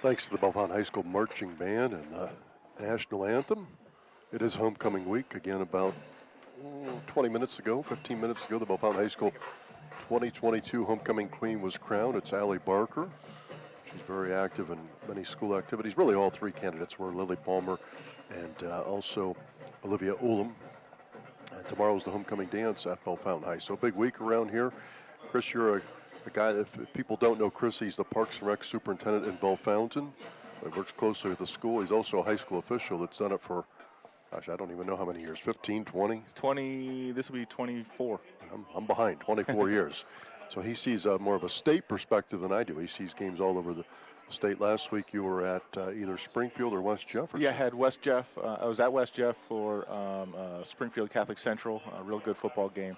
Thanks to the Bellefontaine High School Marching Band and the National Anthem. It is homecoming week. Again, about 15 minutes ago, the Bellefontaine High School 2022 Homecoming Queen was crowned. It's Allie Barker. She's very active in many school activities. Really, all three candidates were Lily Palmer and also Olivia Ullum. And tomorrow's the homecoming dance at Bellefontaine High. So a big week around here. Kris, you're a guy that, if people don't know Kris, he's the Parks and Rec Superintendent in Bellefontaine. He works closely with the school. He's also a high school official that's done it for, gosh, I don't even know how many years, 15, 20? 20, this will be 24. I'm behind, 24 years. So he sees more of a state perspective than I do. He sees games all over the state. Last week you were at either Springfield or West Jefferson. Yeah, I had West Jeff. I was at West Jeff for Springfield Catholic Central, a real good football game.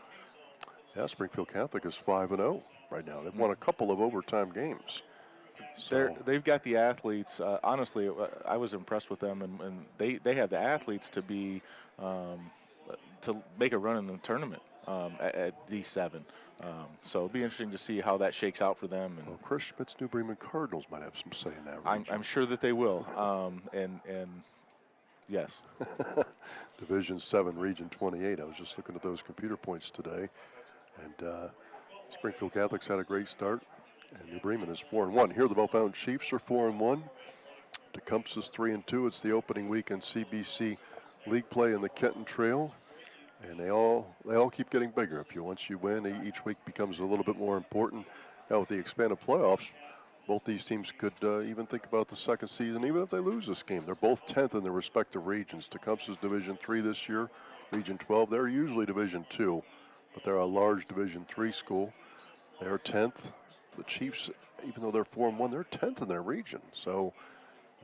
Yeah, Springfield Catholic is 5-0 right now. They've won a couple of overtime games. So they've got the athletes. Honestly, I was impressed with them, and they have the athletes to be to make a run in the tournament at D7. So it'll be interesting to see how that shakes out for them. And well, Chris Schmidt's New Bremen Cardinals might have some say in that. I'm sure that they will. And yes. Division 7, Region 28. I was just looking at those computer points today. And Springfield Catholics had a great start, and New Bremen is 4-1. Here the Bellefontaine Chiefs are 4-1. Tecumseh is 3-2. It's the opening week in CBC League play in the Kenton Trail, and they all keep getting bigger. Once you win, each week becomes a little bit more important. Now with the expanded playoffs, both these teams could even think about the second season, even if they lose this game. They're both 10th in their respective regions. Tecumseh's Division 3 this year, Region 12. They're usually Division 2. But they're a large Division 3 school. They're 10th. The Chiefs, even though they're 4-1, they're 10th in their region. So,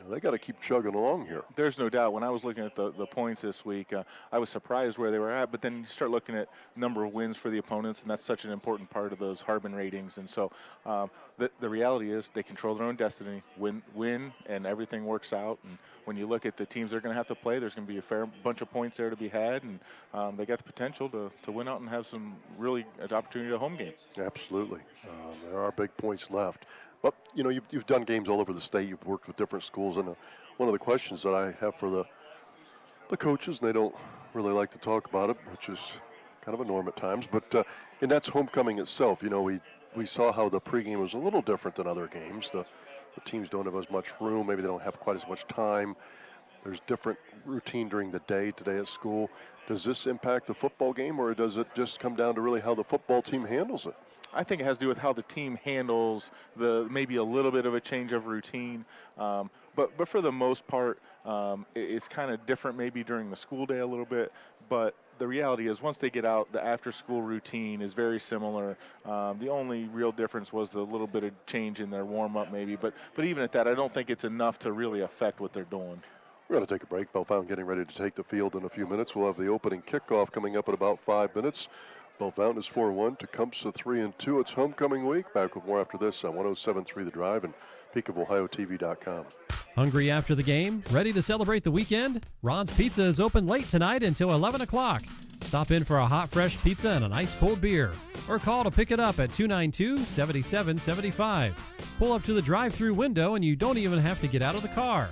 they got to keep chugging along here. There's no doubt. When I was looking at the points this week, I was surprised where they were at. But then you start looking at number of wins for the opponents, and that's such an important part of those Harbin ratings. And so the reality is they control their own destiny, win, and everything works out. And when you look at the teams they're going to have to play, there's going to be a fair bunch of points there to be had. And they got the potential to win out and have some really good opportunity to home game. Absolutely. There are big points left. But, you've done games all over the state. You've worked with different schools. And one of the questions that I have for the coaches, and they don't really like to talk about it, which is kind of a norm at times, but and that's homecoming itself. We saw how the pregame was a little different than other games. The teams don't have as much room. Maybe they don't have quite as much time. There's different routine during the day today at school. Does this impact the football game, or does it just come down to really how the football team handles it? I think it has to do with how the team handles maybe a little bit of a change of routine. But for the most part, it's kind of different maybe during the school day a little bit. But the reality is once they get out, the after-school routine is very similar. The only real difference was the little bit of change in their warm-up maybe. But even at that, I don't think it's enough to really affect what they're doing. We're going to take a break. Bellefontaine getting ready to take the field in a few minutes. We'll have the opening kickoff coming up in about 5 minutes. Bellefontaine is 4-1, Tecumseh 3-2. It's homecoming week. Back with more after this on 107.3 The Drive and PeakofOhioTV.com. Hungry after the game? Ready to celebrate the weekend? Ron's Pizza is open late tonight until 11 o'clock. Stop in for a hot, fresh pizza and an ice-cold beer. Or call to pick it up at 292-7775. Pull up to the drive-thru window and you don't even have to get out of the car.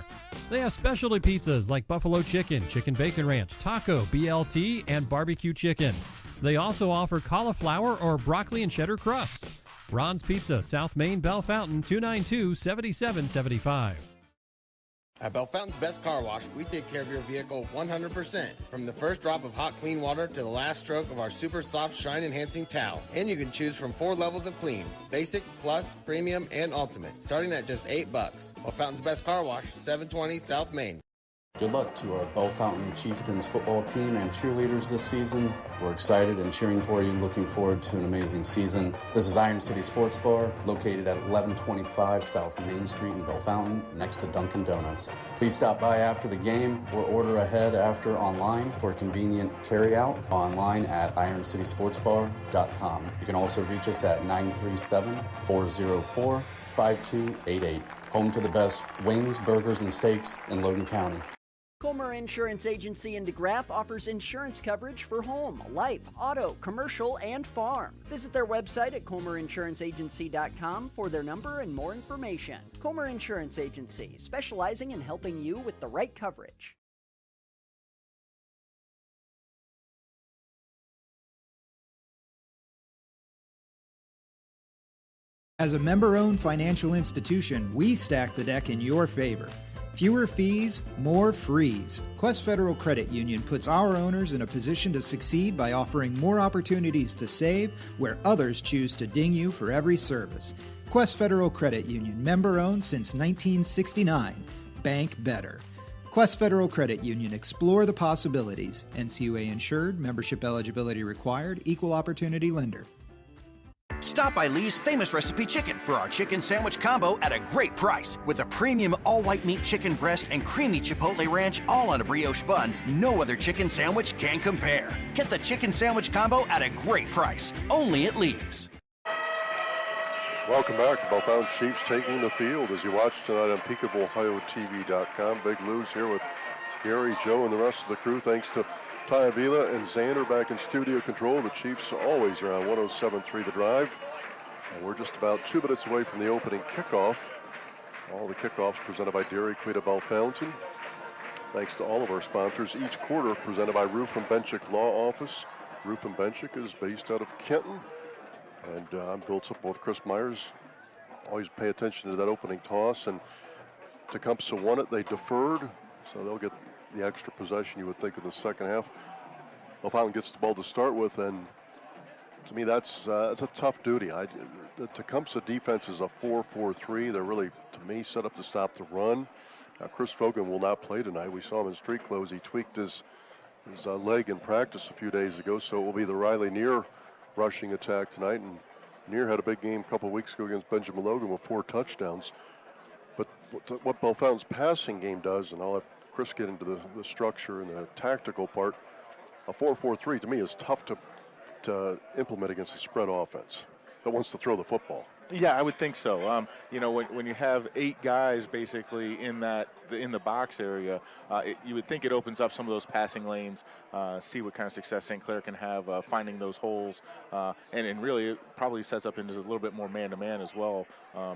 They have specialty pizzas like buffalo chicken, chicken bacon ranch, taco, BLT, and barbecue chicken. They also offer cauliflower or broccoli and cheddar crusts. Ron's Pizza, South Main, Bellefontaine, 292-7775. At Bellefontaine's Best Car Wash, we take care of your vehicle 100%. From the first drop of hot, clean water to the last stroke of our super soft, shine-enhancing towel. And you can choose from 4 levels of clean: basic, plus, premium, and ultimate, starting at just $8. Bellefontaine's Best Car Wash, 720 South Main. Good luck to our Bellefontaine Chieftains football team and cheerleaders this season. We're excited and cheering for you, looking forward to an amazing season. This is Iron City Sports Bar, located at 1125 South Main Street in Bellefontaine, next to Dunkin' Donuts. Please stop by after the game or order ahead after online for convenient carryout online at ironcitysportsbar.com. You can also reach us at 937-404-5288. Home to the best wings, burgers, and steaks in Logan County. Comer Insurance Agency in DeGraff offers insurance coverage for home, life, auto, commercial, and farm. Visit their website at comerinsuranceagency.com for their number and more information. Comer Insurance Agency, specializing in helping you with the right coverage. As a member-owned financial institution, we stack the deck in your favor. Fewer fees, more frees. Quest Federal Credit Union puts our owners in a position to succeed by offering more opportunities to save where others choose to ding you for every service. Quest Federal Credit Union, member-owned since 1969. Bank better. Quest Federal Credit Union, explore the possibilities. NCUA insured, membership eligibility required, equal opportunity lender. Stop by Lee's Famous Recipe Chicken for our chicken sandwich combo at a great price. With a premium all-white meat chicken breast and creamy chipotle ranch all on a brioche bun, no other chicken sandwich can compare. Get the chicken sandwich combo at a great price, only at Lee's. Welcome back. The Bellfound Chiefs taking the field as you watch tonight on PeakofOhioTV.com. Big Lou's here with Gary, Joe, and the rest of the crew. Thanks to Ty Avila and Xander back in studio control. The Chiefs always around 107.3 The Drive. And we're just about 2 minutes away from the opening kickoff. All the kickoffs presented by Dairy Queen of Bell Fountain. Thanks to all of our sponsors. Each quarter presented by Roof and Benchick Law Office. Roof and Benchick is based out of Kenton. And I'm Bill Tipple with Chris Meyers. Always pay attention to that opening toss. And Tecumseh won it. They deferred, so they'll get the extra possession you would think in the second half. Well, Fountain gets the ball to start with, and to me that's a tough duty. The Tecumseh defense is a 4-4-3. They're really, to me, set up to stop the run. Now, Chris Fogan will not play tonight. We saw him in street clothes. He tweaked his leg in practice a few days ago, so it will be the Riley Neer rushing attack tonight. And Neer had a big game a couple weeks ago against Benjamin Logan with 4 touchdowns. But what Bell Fountain's passing game does, and I'll let Chris get into the structure and the tactical part, a 4-4-3 to me is tough to implement against a spread offense that wants to throw the football. Yeah, I would think so. When you have 8 guys basically in the box area, you would think it opens up some of those passing lanes. See what kind of success St. Clair can have finding those holes, and really it probably sets up into a little bit more man-to-man as well,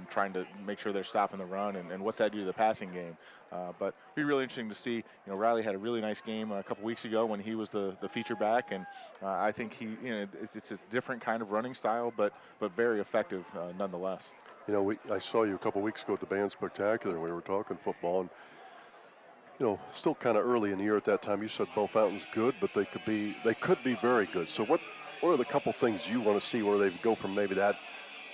trying to make sure they're stopping the run and what's that do to the passing game. But it'd be really interesting to see. Riley had a really nice game a couple weeks ago when he was the feature back, and I think it's a different kind of running style, but very effective nonetheless. I saw you a couple weeks ago at the Band Spectacular, and we were talking football, and still kind of early in the year at that time. You said Bell Fountain's good, but they could be very good. So what are the couple things you want to see where they go from maybe that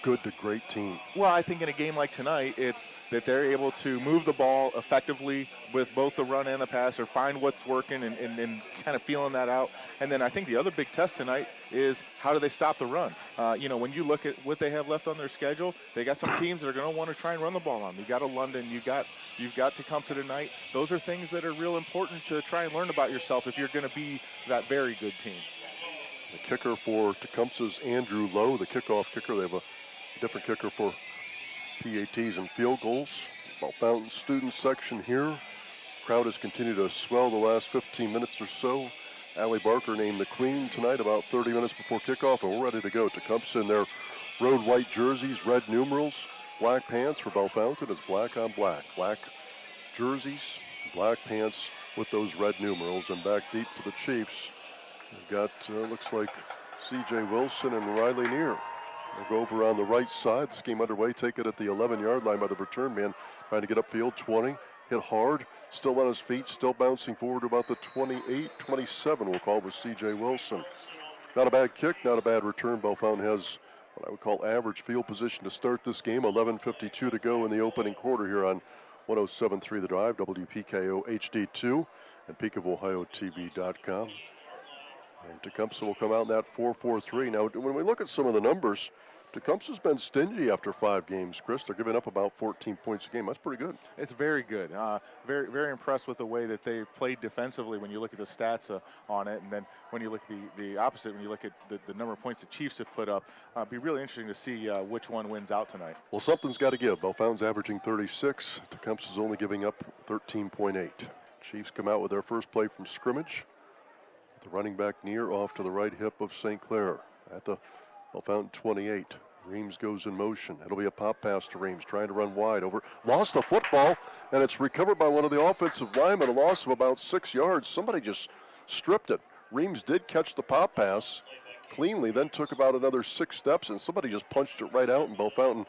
good to great team? Well, I think in a game like tonight, it's that they're able to move the ball effectively with both the run and the pass, or find what's working and kind of feeling that out. And then I think the other big test tonight is how do they stop the run? When you look at what they have left on their schedule, they got some teams that are going to want to try and run the ball on. You got a London, you've got Tecumseh tonight. Those are things that are real important to try and learn about yourself if you're going to be that very good team. The kicker for Tecumseh's Andrew Lowe, the kickoff kicker. They have a different kicker for PATs and field goals. Bell Fountain student section here. Crowd has continued to swell the last 15 minutes or so. Allie Barker named the queen tonight about 30 minutes before kickoff, and we're ready to go. Tecumseh in their road white jerseys, red numerals, black pants for Bell Fountain. It's black on black. Black jerseys, black pants with those red numerals, and back deep for the Chiefs. We've got, looks like C.J. Wilson and Riley Neer. We'll go over on the right side. This game underway. Take it at the 11-yard line by the return man, trying to get upfield. 20, hit hard, still on his feet, still bouncing forward to about the 28, 27. We'll call with C.J. Wilson. Not a bad kick, not a bad return. Bell Fountain has what I would call average field position to start this game. 11:52 to go in the opening quarter here on 107.3 The Drive, WPKO HD2, and PeakofOhioTV.com. And Tecumseh will come out in that 4-4-3. Now, when we look at some of the numbers, Tecumseh's been stingy after 5 games, Chris. They're giving up about 14 points a game. That's pretty good. It's very good. Very, very impressed with the way that they've played defensively when you look at the stats on it. And then when you look at the opposite, when you look at the number of points the Chiefs have put up, it'd be really interesting to see which one wins out tonight. Well, something's got to give. Bell Fountain's averaging 36. Tecumseh's only giving up 13.8. Chiefs come out with their first play from scrimmage. The running back near off to the right hip of St. Clair at the Fountain 28. Reams goes in motion. It'll be a pop pass to Reams, trying to run wide over. Lost the football, and it's recovered by one of the offensive linemen, a loss of about 6 yards. Somebody just stripped it. Reams did catch the pop pass cleanly, then took about another 6 steps, and somebody just punched it right out, and Fountain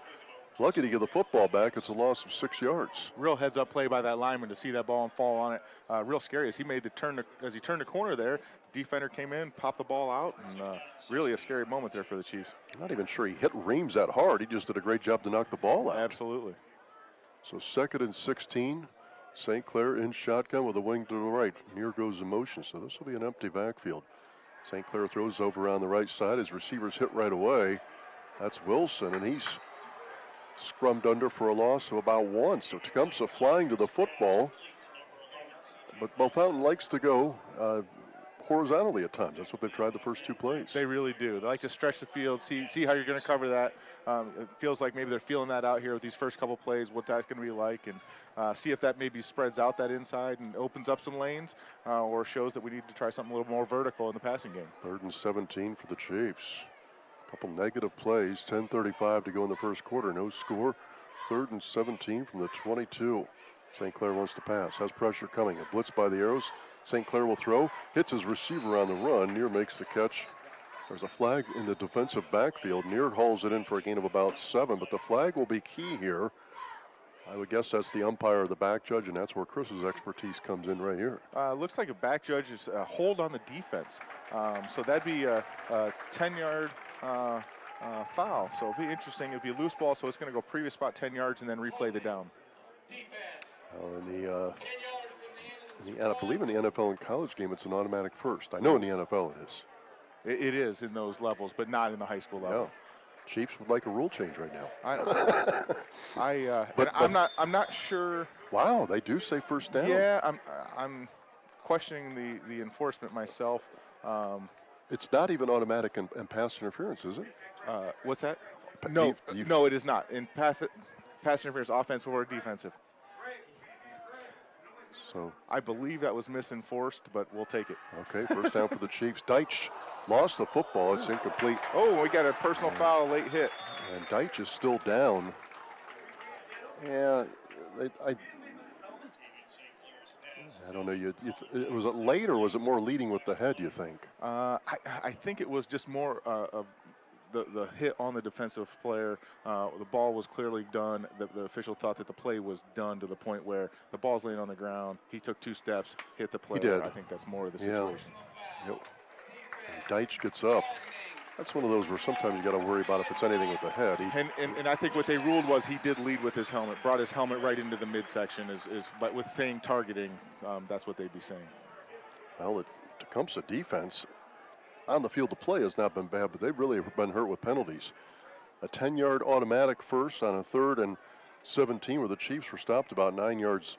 lucky to get the football back. It's a loss of 6 yards. Real heads-up play by that lineman to see that ball and fall on it. Real scary as he made the turn. As he turned the corner there, defender came in, popped the ball out, and really a scary moment there for the Chiefs. I'm not even sure he hit Reams that hard. He just did a great job to knock the ball out. Absolutely. So 2nd and 16. St. Clair in shotgun with a wing to the right. Near goes in motion, so this will be an empty backfield. St. Clair throws over on the right side. His receivers hit right away. That's Wilson, and he's scrummed under for a loss of about 1. So Tecumseh flying to the football. But Fountain likes to go horizontally at times. That's what they've tried the first 2 plays. They really do. They like to stretch the field, see how you're going to cover that. It feels like maybe they're feeling that out here with these first couple plays, what that's going to be like, and see if that maybe spreads out that inside and opens up some lanes or shows that we need to try something a little more vertical in the passing game. 3rd and 17 for the Chiefs. Couple negative plays, 10:35 to go in the first quarter, no score. 3rd and 17 from the 22. St. Clair wants to pass, has pressure coming. A blitz by the Arrows. St. Clair will throw, hits his receiver on the run. Near makes the catch. There's a flag in the defensive backfield. Near hauls it in for a gain of about 7, but the flag will be key here. I would guess that's the umpire or the back judge, and that's where Chris's expertise comes in right here. Looks like a back judge is a hold on the defense. So that'd be a 10-yard foul. So it'll be interesting. It'll be a loose ball, so it's going to go previous spot 10 yards and then replay the down. I believe in the NFL and college game, it's an automatic first. I know in the NFL it is. It is in those levels, but not in the high school level. No. Chiefs would like a rule change right now. I'm not sure. Wow, they do say first down. Yeah, I'm questioning the enforcement myself. It's not even automatic in pass interference, is it? What's that? No, it is not. In pass interference, offensive or defensive. So I believe that was misenforced, but we'll take it. Okay, first down for the Chiefs. Deitch lost the football. It's incomplete. Oh, we got a personal foul, late hit. And Deitch is still down. Yeah, I don't know. Was it late or was it more leading with the head, you think? I think it was just more of the hit on the defensive player. The ball was clearly done. The official thought that the play was done to the point where the ball's laying on the ground. He took 2 steps, hit the player. He did. I think that's more of the situation. Yep. And Deitch gets up. That's one of those where sometimes you got to worry about if it's anything with the head. And I think what they ruled was he did lead with his helmet, brought his helmet right into the midsection. But with saying targeting, that's what they'd be saying. Well, the Tecumseh defense on the field to play has not been bad, but they've really been hurt with penalties. A 10-yard automatic first on a 3rd and 17 where the Chiefs were stopped about 9 yards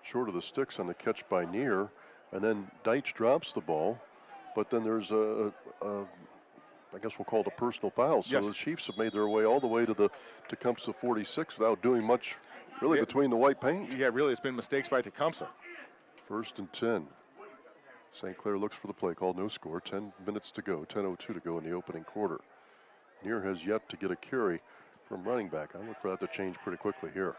short of the sticks on the catch by Near. And then Deitch drops the ball, but then there's I guess we'll call it a personal foul. So yes. The Chiefs have made their way all the way to the Tecumseh 46 without doing much really between the white paint. Yeah, really, it's been mistakes by Tecumseh. 1st and 10. St. Clair looks for the play call, no score. 10 minutes to go, 10:02 to go in the opening quarter. Near has yet to get a carry from running back. I look for that to change pretty quickly here.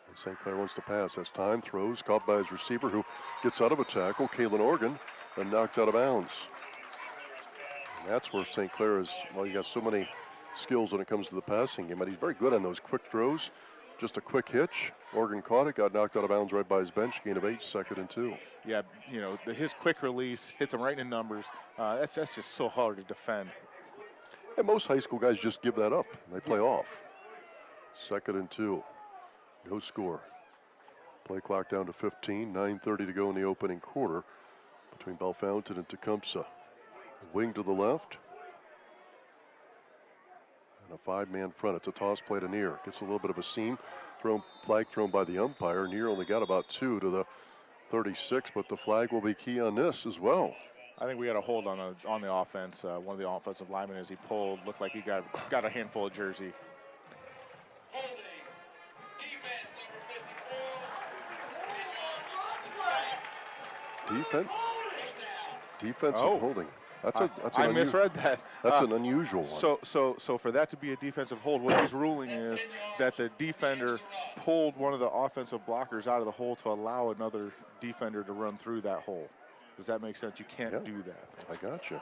And St. Clair wants to pass. Has time, throws, caught by his receiver who gets out of a tackle, Kalen Organ, and knocked out of bounds. And that's where St. Clair is, well, you got so many skills when it comes to the passing game, but he's very good on those quick throws. Just a quick hitch. Organ caught it, got knocked out of bounds right by his bench, gain of 8, 2nd and 2. Yeah, his quick release hits him right in the numbers. That's just so hard to defend. And most high school guys just give that up. They play off. 2nd and 2. No score. Play clock down to 15, 9:30 to go in the opening quarter between Bellefontaine and Tecumseh. Wing to the left. And a 5-man front. It's a toss play to Near. Gets a little bit of a seam. Flag thrown by the umpire. Near only got about 2 to the 36, but the flag will be key on this as well. I think we had a hold on the offense. One of the offensive linemen, as he pulled, looked like he got a handful of jersey. Defensive holding. I misread that. That's an unusual one. So for that to be a defensive hold, what he's ruling is that the defender pulled one of the offensive blockers out of the hole to allow another defender to run through that hole. Does that make sense? You can't do that. I got you.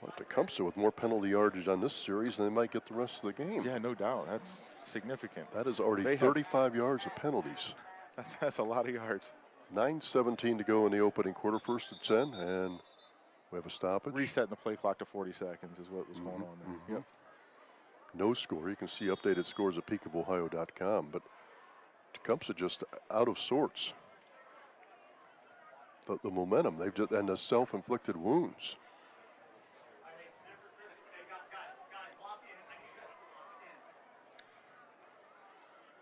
Well, Tecumseh with more penalty yardage on this series, and they might get the rest of the game. Yeah, no doubt. That's significant. That is already 35 yards of penalties. That's a lot of yards. 9:17 to go in the opening quarter, 1st and 10, and we have a stoppage. Resetting the play clock to 40 seconds is what was going on there. Yep. No score. You can see updated scores at PeakofOhio.com, but Tecumseh just out of sorts. The momentum, and the self-inflicted wounds.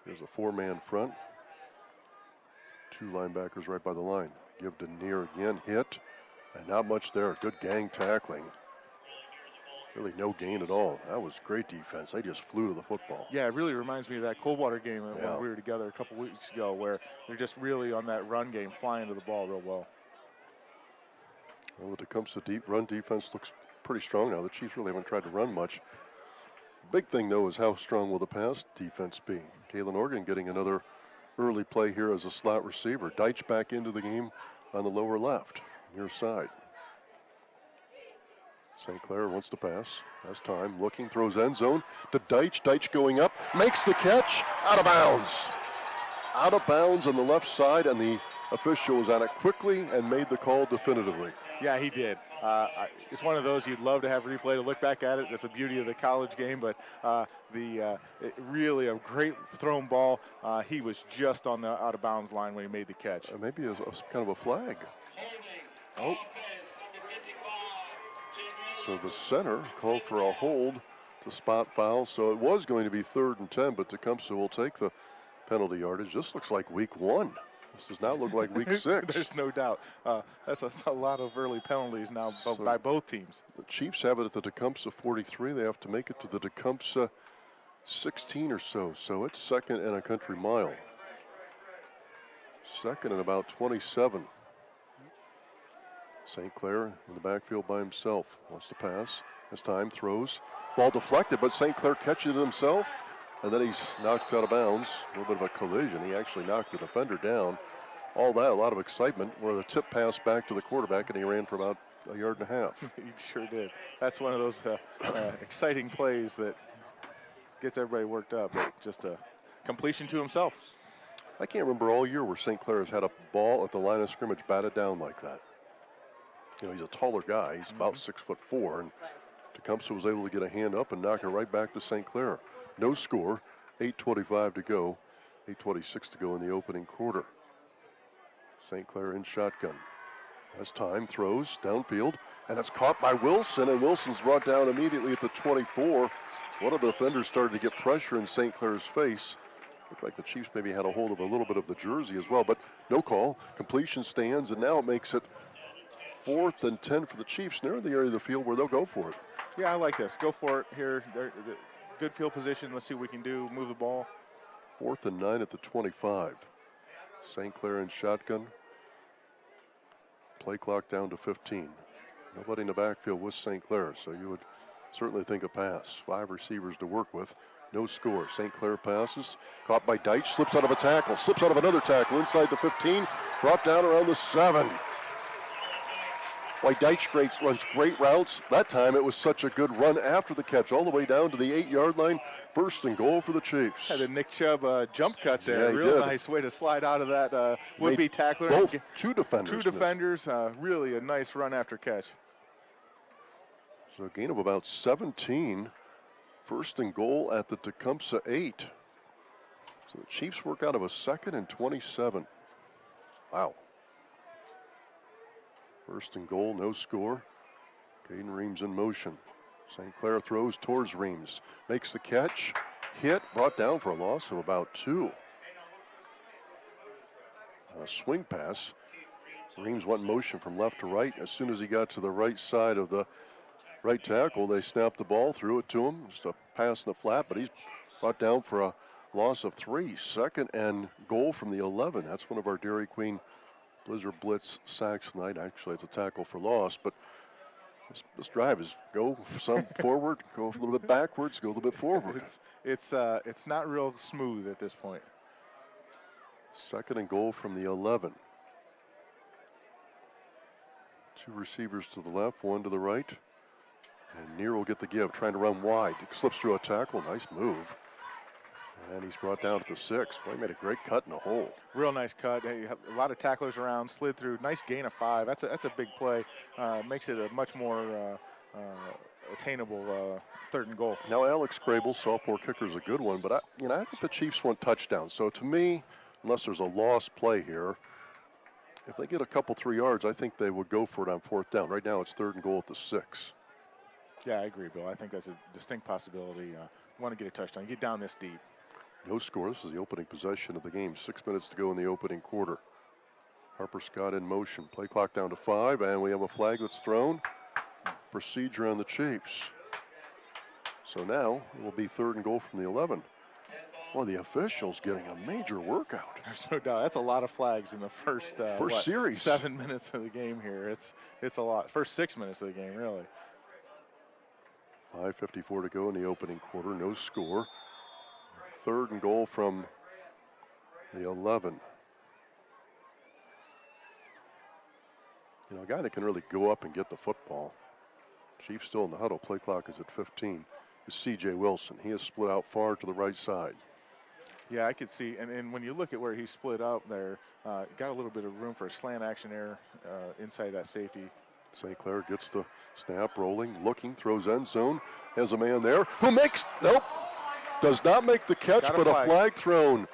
There's a 4-man front. 2 linebackers right by the line. Give to near again, hit, and not much there. Good gang tackling. Really no gain at all. That was great defense. They just flew to the football. Yeah, it really reminds me of that Coldwater game when we were together a couple weeks ago, where they're just really on that run game, flying to the ball real well. Well, the Tecumseh run defense looks pretty strong now. The Chiefs really haven't tried to run much. Big thing, though, is how strong will the pass defense be? Kalen Organ getting another early play here as a slot receiver. Deitch back into the game on the lower left, near side. St. Clair wants to pass, has time, looking, throws end zone to Deitch. Deitch going up, makes the catch, out of bounds. Out of bounds on the left side, and the official was on it quickly and made the call definitively. Yeah, he did. It's one of those you'd love to have replay to look back at it. That's the beauty of the college game, but really a great thrown ball. He was just on the out of bounds line when he made the catch. Maybe a kind of a flag. Oh. So the center called for a hold to spot foul. So it was going to be 3rd and 10, but Tecumseh will take the penalty yardage. This looks like week 1. This does not look like week 6. There's no doubt. That's a lot of early penalties now by both teams. The Chiefs have it at the Tecumseh 43. They have to make it to the Tecumseh 16 or so. So it's 2nd and a country mile. 2nd and about 27. St. Clair in the backfield by himself. Wants to pass. Has time, throws. Ball deflected, but St. Clair catches it himself. And then he's knocked out of bounds. A little bit of a collision. He actually knocked the defender down. All that, a lot of excitement, where the tip passed back to the quarterback, and he ran for about 1.5 yards. He sure did. That's one of those exciting plays that gets everybody worked up. But just a completion to himself. I can't remember all year where St. Clair has had a ball at the line of scrimmage batted down like that. You know, he's a taller guy. He's about 6'4", and Tecumseh was able to get a hand up and knock it right back to St. Clair. No score, 8:25 to go, 8:26 to go in the opening quarter. St. Clair in shotgun. Has time, throws downfield, and it's caught by Wilson, and Wilson's brought down immediately at the 24. One of the defenders started to get pressure in St. Clair's face. Looked like the Chiefs maybe had a hold of a little bit of the jersey as well, but no call. Completion stands, and now it makes it 4th and 10 for the Chiefs. They're in the area of the field where they'll go for it. Yeah, I like this. Go for it here. Good field position. Let's see what we can do. Move the ball. 4th and 9 at the 25. St. Clair in shotgun. Play clock down to 15. Nobody in the backfield with St. Clair, so you would certainly think a pass. 5 receivers to work with. No score. St. Clair passes. Caught by Deitch. Slips out of a tackle. Slips out of another tackle. Inside the 15. Brought down around the 7. Why Deitch runs great routes. That time it was such a good run after the catch, all the way down to the 8-yard line. 1st and goal for the Chiefs. Had a Nick Chubb jump cut there. Yeah, Real nice way to slide out of that would-be tackler. Both two defenders. Two defenders. Really a nice run after catch. So a gain of about 17. 1st and goal at the Tecumseh 8. So the Chiefs work out of a 2nd and 27. Wow. 1st and goal, no score. Caden Reams in motion. St. Clair throws towards Reams. Makes the catch. Hit, brought down for a loss of about 2. A swing pass. Reams went in motion from left to right. As soon as he got to the right side of the right tackle, they snapped the ball, threw it to him. Just a pass in the flat, but he's brought down for a loss of 3. 2nd and goal from the 11. That's one of our Dairy Queen Blizzard blitz sacks tonight. Actually, it's a tackle for loss, but this drive is go some forward, go a little bit backwards, go a little bit forward. It's not real smooth at this point. 2nd and goal from the 11. 2 receivers to the left, 1 to the right. And Near will get the give, trying to run wide. He slips through a tackle, nice move. And he's brought down at the 6. Boy, he made a great cut in the hole. Real nice cut. Hey, you have a lot of tacklers around, slid through. Nice gain of 5. That's a big play. Makes it a much more attainable 3rd and goal. Now Alex Crable, sophomore kicker, is a good one, but I think the Chiefs want touchdowns. So to me, unless there's a lost play here, if they get a couple 3 yards, I think they would go for it on 4th down. Right now it's 3rd and goal at the 6. Yeah, I agree, Bill. I think that's a distinct possibility. Want to get a touchdown, get down this deep. No score. This is the opening possession of the game. 6 minutes to go in the opening quarter. Harper Scott in motion. Play clock down to 5, and we have a flag that's thrown. Procedure on the Chiefs. So now it will be 3rd and goal from the 11. Well, the officials getting a major workout. There's no doubt. That's a lot of flags in the first series. 7 minutes of the game here. It's a lot. First 6 minutes of the game, really. 5:54 to go in the opening quarter. No score. 3rd and goal from the 11. A guy that can really go up and get the football. Chiefs still in the huddle. Play clock is at 15. Is C.J. Wilson. He is split out far to the right side. Yeah, I could see. And when you look at where he split up there, got a little bit of room for a slant action error inside that safety. St. Clair gets the snap, rolling, looking, throws end zone. Has a man there who does not make the catch, but a flag thrown.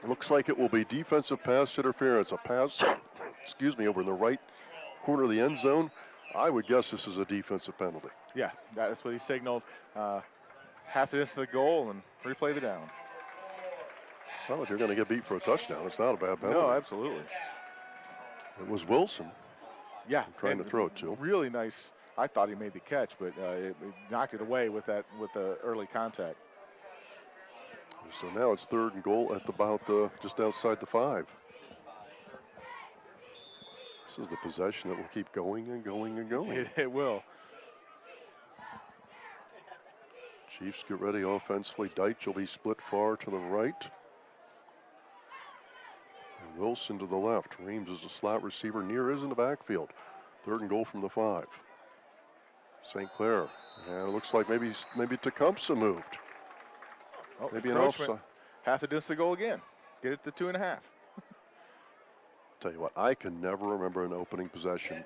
Looks like it will be defensive pass interference. A pass, over in the right corner of the end zone. I would guess this is a defensive penalty. Yeah, that's what he signaled. Half the distance of the goal and replay the down. Well, if you're going to get beat for a touchdown, it's not a bad penalty. No, absolutely. It was Wilson. Yeah, trying to throw it to. Really nice. I thought he made the catch, but it knocked it away with the early contact. So now it's 3rd and goal at about just outside the 5. This is the possession that will keep going and going and going. It will. Chiefs get ready offensively. Deitch will be split far to the right. And Wilson to the left. Reams is a slot receiver. Near is in the backfield. 3rd and goal from the 5. St. Clair. And it looks like maybe Tecumseh moved. Oh, maybe an offside. Half the distance to go again. Get it to 2.5. Tell you what, I can never remember an opening possession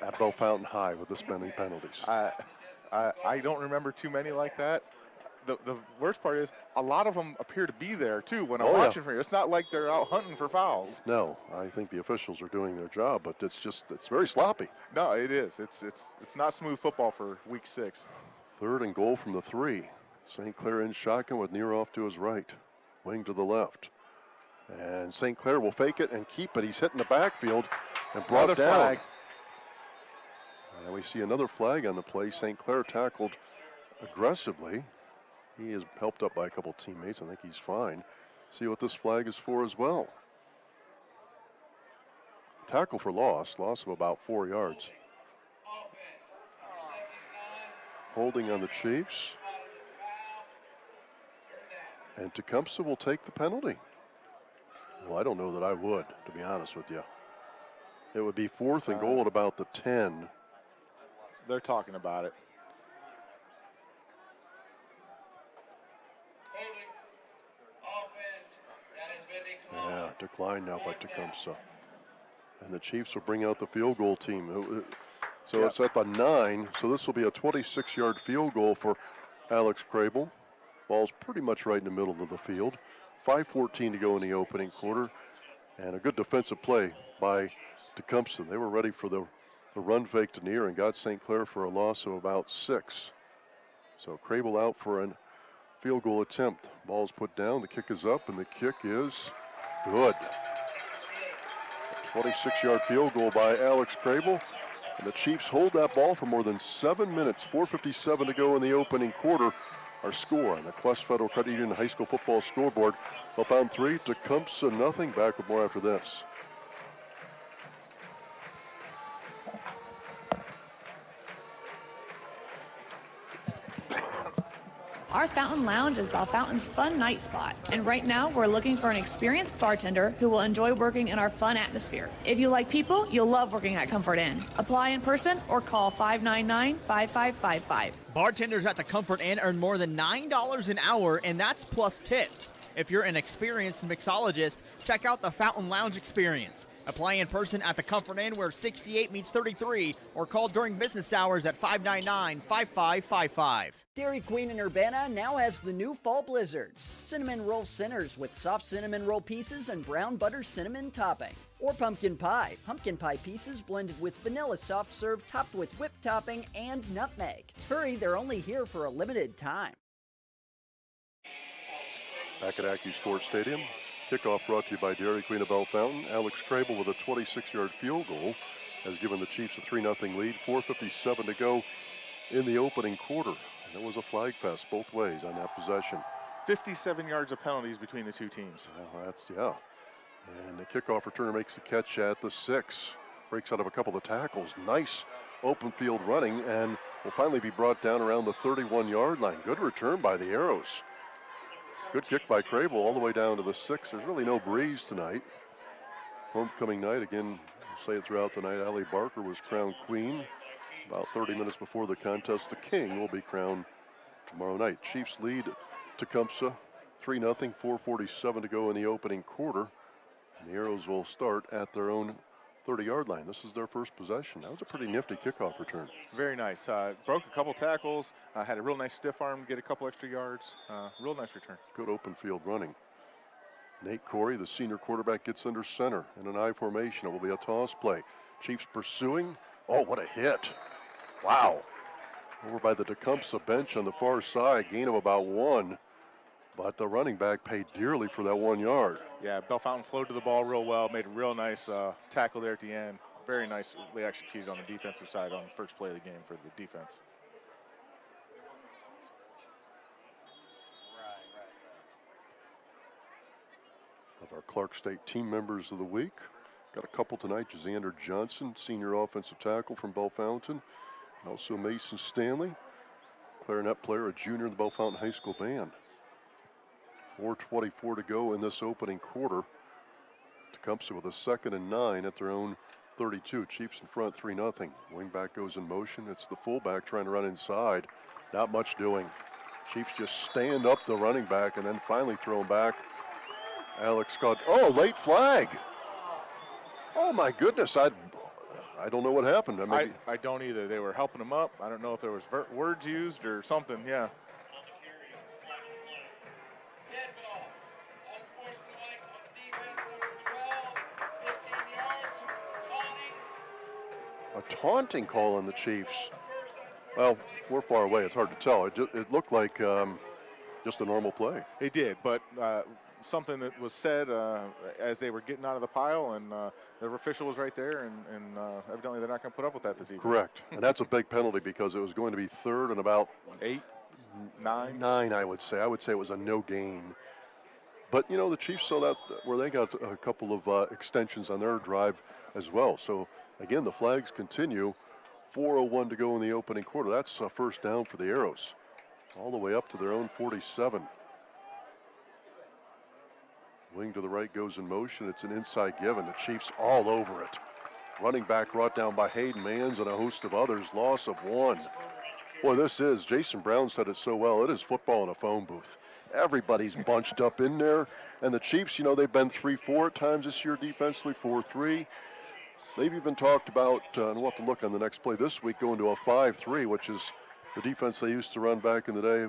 at Bell Fountain High with this many penalties. I don't remember too many like that. The worst part is a lot of them appear to be there too when I'm watching for you. It's not like they're out hunting for fouls. No, I think the officials are doing their job, but it's very sloppy. No, it is. It's not smooth football for week 6. 3rd and goal from the 3. St. Clair in shotgun with Near off to his right. Wing to the left. And St. Clair will fake it and keep it. He's hitting the backfield and brought another down. Flag. And we see another flag on the play. St. Clair tackled aggressively. He is helped up by a couple teammates. I think he's fine. See what this flag is for as well. Tackle for loss of about 4 yards. Holding on the Chiefs. And Tecumseh will take the penalty. Well, I don't know that I would, to be honest with you. It would be 4th and goal at about the 10. They're talking about it. Yeah, decline now by Tecumseh. And the Chiefs will bring out the field goal team. So it's at the 9. So this will be a 26-yard field goal for Alex Crable. Ball's pretty much right in the middle of the field. 5:14 to go in the opening quarter. And a good defensive play by Tecumseh. They were ready for the run fake to Near and got St. Clair for a loss of about 6. So Crable out for a field goal attempt. Ball's put down, the kick is up, and the kick is good. 26-yard field goal by Alex Crable. And the Chiefs hold that ball for more than 7 minutes. 4:57 to go in the opening quarter. Our score on the Quest Federal Credit Union High School Football scoreboard. Bell Fountain 3, Tecumseh nothing. Back with more after this. Our Fountain Lounge is Bell Fountain's fun night spot, and right now we're looking for an experienced bartender who will enjoy working in our fun atmosphere. If you like people, you'll love working at Comfort Inn. Apply in person or call 599-5555. Bartenders at the Comfort Inn earn more than $9 an hour, and that's plus tips. If you're an experienced mixologist, check out the Fountain Lounge experience. Apply in person at the Comfort Inn where 68 meets 33, or call during business hours at 599-5555. Dairy Queen in Urbana now has the new fall blizzards. Cinnamon roll centers with soft cinnamon roll pieces and brown butter cinnamon topping. Or pumpkin pie pieces blended with vanilla soft serve topped with whipped topping and nutmeg. Hurry, they're only here for a limited time. Back at AccuSports Stadium, kickoff brought to you by Dairy Queen of Bell Fountain. Alex Crable with a 26-yard field goal has given the Chiefs a 3-0 lead. 4:57 to go in the opening quarter. And it was a flag fest both ways on that possession. 57 yards of penalties between the two teams. Yeah. And the kickoff returner makes the catch at the 6. Breaks out of a couple of tackles. Nice open field running, and will finally be brought down around the 31-yard line. Good return by the Arrows. Good kick by Crable all the way down to the 6. There's really no breeze tonight. Homecoming night, again, we'll say it throughout the night. Allie Barker was crowned queen. About 30 minutes before the contest, the king will be crowned tomorrow night. Chiefs lead Tecumseh 3-0, 4:47 to go in the opening quarter. And the Arrows will start at their own 30-yard line. This is their first possession. That was a pretty nifty kickoff return. Very nice. Broke a couple tackles, had a real nice stiff arm to get a couple extra yards. Real nice return. Good open field running. Nate Corey, the senior quarterback, gets under center in an I formation. It will be a toss play. Chiefs pursuing. Oh, what a hit. Wow. Over by the Tecumseh bench on the far side, gain of about 1. But the running back paid dearly for that 1 yard. Yeah, Bell Fountain flowed to the ball real well, made a real nice tackle there at the end. Very nicely executed on the defensive side on the first play of the game for the defense. Of our Clark State team members of the week. Got a couple tonight. Jazander Johnson, senior offensive tackle from Bell Fountain. And also Mason Stanley, clarinet player, a junior in the Bell Fountain High School band. 4:24 to go in this opening quarter. Tecumseh with a 2nd and 9 at their own 32. Chiefs in front 3-0. Wingback goes in motion. It's the fullback trying to run inside. Not much doing. Chiefs just stand up the running back and then finally throw him back. Alex Scott. Oh, late flag. Oh my goodness. I don't know what happened. I don't either. They were helping him up. I don't know if there was words used or something. Yeah. A taunting call on the Chiefs. Well, we're far away. It's hard to tell. It looked like just a normal play. It did, but something that was said as they were getting out of the pile, and the official was right there, and evidently they're not going to put up with that this evening. Correct. And that's a big penalty because it was going to be 3rd and about 9, I would say. I would say it was a no gain. But, you know, the Chiefs, so that's where they got a couple of extensions on their drive as well. So, again, the flags continue. 4:01 to go in the opening quarter. That's a first down for the Arrows. All the way up to their own 47. Wing to the right goes in motion. It's an inside give, and the Chiefs all over it. Running back brought down by Hayden Mans and a host of others. Loss of 1. Boy, this is, Jason Brown said it so well, it is football in a phone booth. Everybody's bunched up in there. And the Chiefs, you know, they've been 3-4 at times this year defensively, 4-3. They've even talked about, and we'll have to look on the next play this week, going to a 5-3, which is the defense they used to run back in the day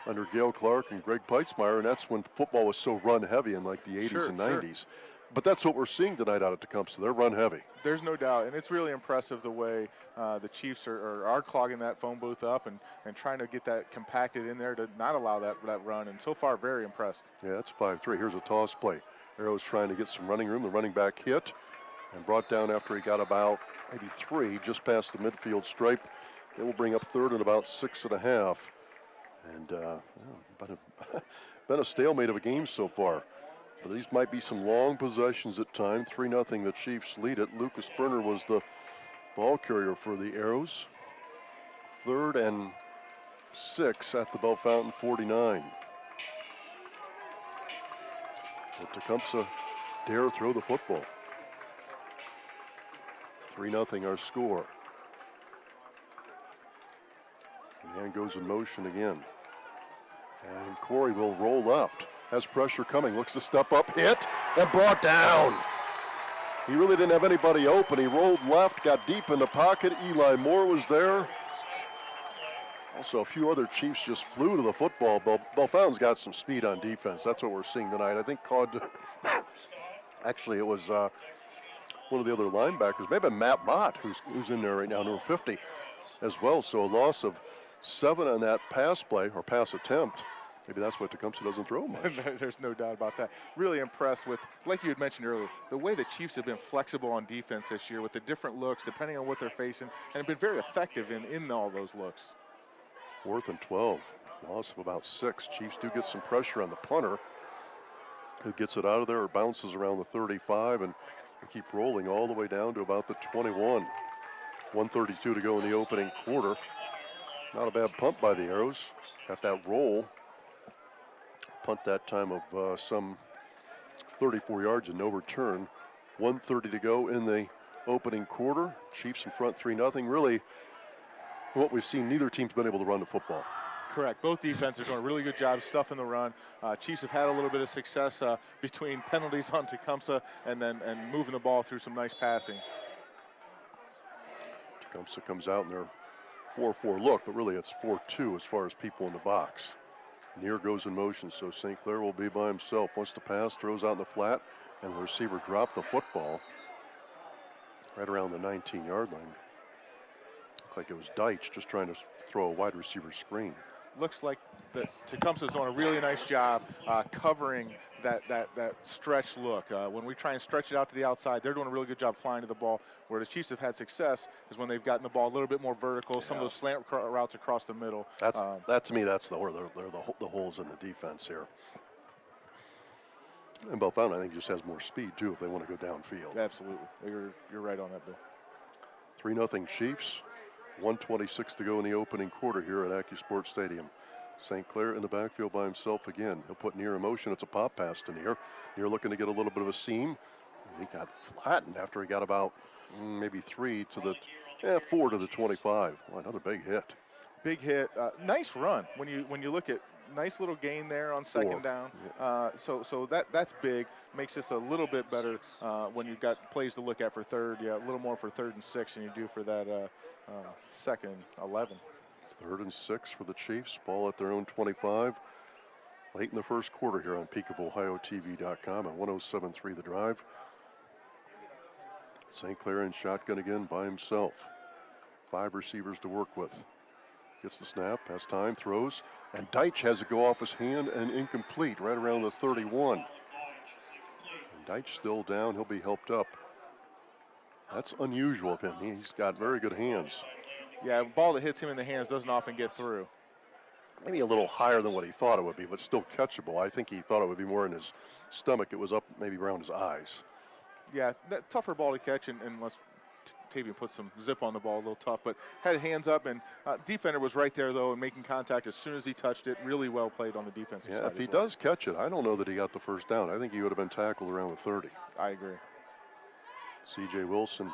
under Gail Clark and Greg Peitzmeyer, and that's when football was so run-heavy in like the 80s and 90s. Sure. But that's what we're seeing tonight out at Tecumseh. They're run-heavy. There's no doubt, and it's really impressive the way the Chiefs are clogging that phone booth up and trying to get that compacted in there to not allow that run, and so far very impressed. Yeah, that's 5-3. Here's a toss play. Arrow's trying to get some running room. The running back hit and brought down after he got about maybe 3, just past the midfield stripe. It will bring up 3rd and about 6.5. And been a stalemate of a game so far. But these might be some long possessions at time. 3-0, the Chiefs lead it. Lucas Berner was the ball carrier for the Arrows. 3rd and 6 at the Bell Fountain 49. Will Tecumseh dare throw the football? 3-0 our score. Man goes in motion again. And Corey will roll left. Has pressure coming, looks to step up, hit, and brought down. He really didn't have anybody open. He rolled left, got deep in the pocket. Eli Moore was there. Also, a few other Chiefs just flew to the football. Bell Fountain's got some speed on defense. That's what we're seeing tonight. I think actually it was one of the other linebackers, maybe Matt Mott, who's in there right now, number 50 as well. So a loss of 7 on that pass play or pass attempt. Maybe that's why Tecumseh doesn't throw much. There's no doubt about that. Really impressed with, like you had mentioned earlier, the way the Chiefs have been flexible on defense this year with the different looks depending on what they're facing, and have been very effective in all those looks. 4th and 12, loss of about 6. Chiefs do get some pressure on the punter, who gets it out of there or bounces around the 35 and keep rolling all the way down to about the 21. 1:32 to go in the opening quarter. Not a bad punt by the Arrows. Got that roll. Punt that time of some 34 yards and no return. 1:30 to go in the opening quarter. Chiefs in front 3-0. Really, what we've seen, neither team's been able to run the football. Correct. Both defenses are doing a really good job stuffing the run. Chiefs have had a little bit of success between penalties on Tecumseh and moving the ball through some nice passing. Tecumseh comes out in their 4-4 look, but really it's 4-2 as far as people in the box. Near goes in motion, so St. Clair will be by himself. Wants to pass, throws out in the flat, and the receiver dropped the football right around the 19-yard line. Looked like it was Deitch just trying to throw a wide receiver screen. Looks like Tecumseh's doing a really nice job covering that stretch look. When we try and stretch it out to the outside, they're doing a really good job flying to the ball. Where the Chiefs have had success is when they've gotten the ball a little bit more vertical, some of those slant routes across the middle. That to me, that's the holes in the defense here. And Bell Fountain, I think, just has more speed too if they want to go downfield. Absolutely, you're right on that, Bill. 3-0 Chiefs. 1:26 to go in the opening quarter here at AccuSport Stadium. St. Clair in the backfield by himself again. He'll put Near in motion. It's a pop pass to Near. Near looking to get a little bit of a seam. He got flattened after he got about maybe 4 to the 25. Well, another big hit. Big hit. Nice run. When you look at nice little gain there on second down. So that's big. Makes this a little bit better when you've got plays to look at for third. Yeah, a little more for 3rd and 6 than you do for that 2nd 11. 3rd and 6 for the Chiefs. Ball at their own 25. Late in the first quarter here on PeakofOhioTV.com at 107.3 The Drive. St. Clair in shotgun again by himself. 5 receivers to work with. Gets the snap, has time, throws, and Deitch has it go off his hand and incomplete right around the 31. And Deitch still down, he'll be helped up. That's unusual of him. He's got very good hands. Yeah, a ball that hits him in the hands doesn't often get through. Maybe a little higher than what he thought it would be, but still catchable. I think he thought it would be more in his stomach. It was up maybe around his eyes. Yeah, that tougher ball to catch, and unless Tavian put some zip on the ball, a little tough, but had hands up, and defender was right there, though, and making contact as soon as he touched it. Really well played on the defensive side. Yeah, if he does catch it, I don't know that he got the first down. I think he would have been tackled around the 30. I agree. C.J. Wilson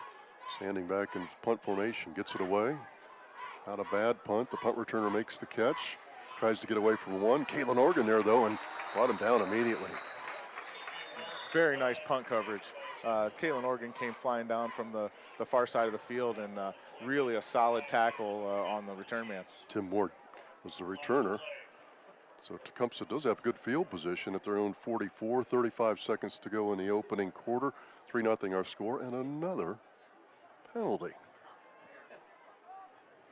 standing back in punt formation, gets it away. Not a bad punt. The punt returner makes the catch. Tries to get away from one. Caitlin Organ there, though, and brought him down immediately. Very nice punt coverage. Caitlin Organ came flying down from the far side of the field, and really a solid tackle on the return man. Tim Ward was the returner. So Tecumseh does have good field position at their own 44. 35 seconds to go in the opening quarter. 3-0 our score, and another penalty.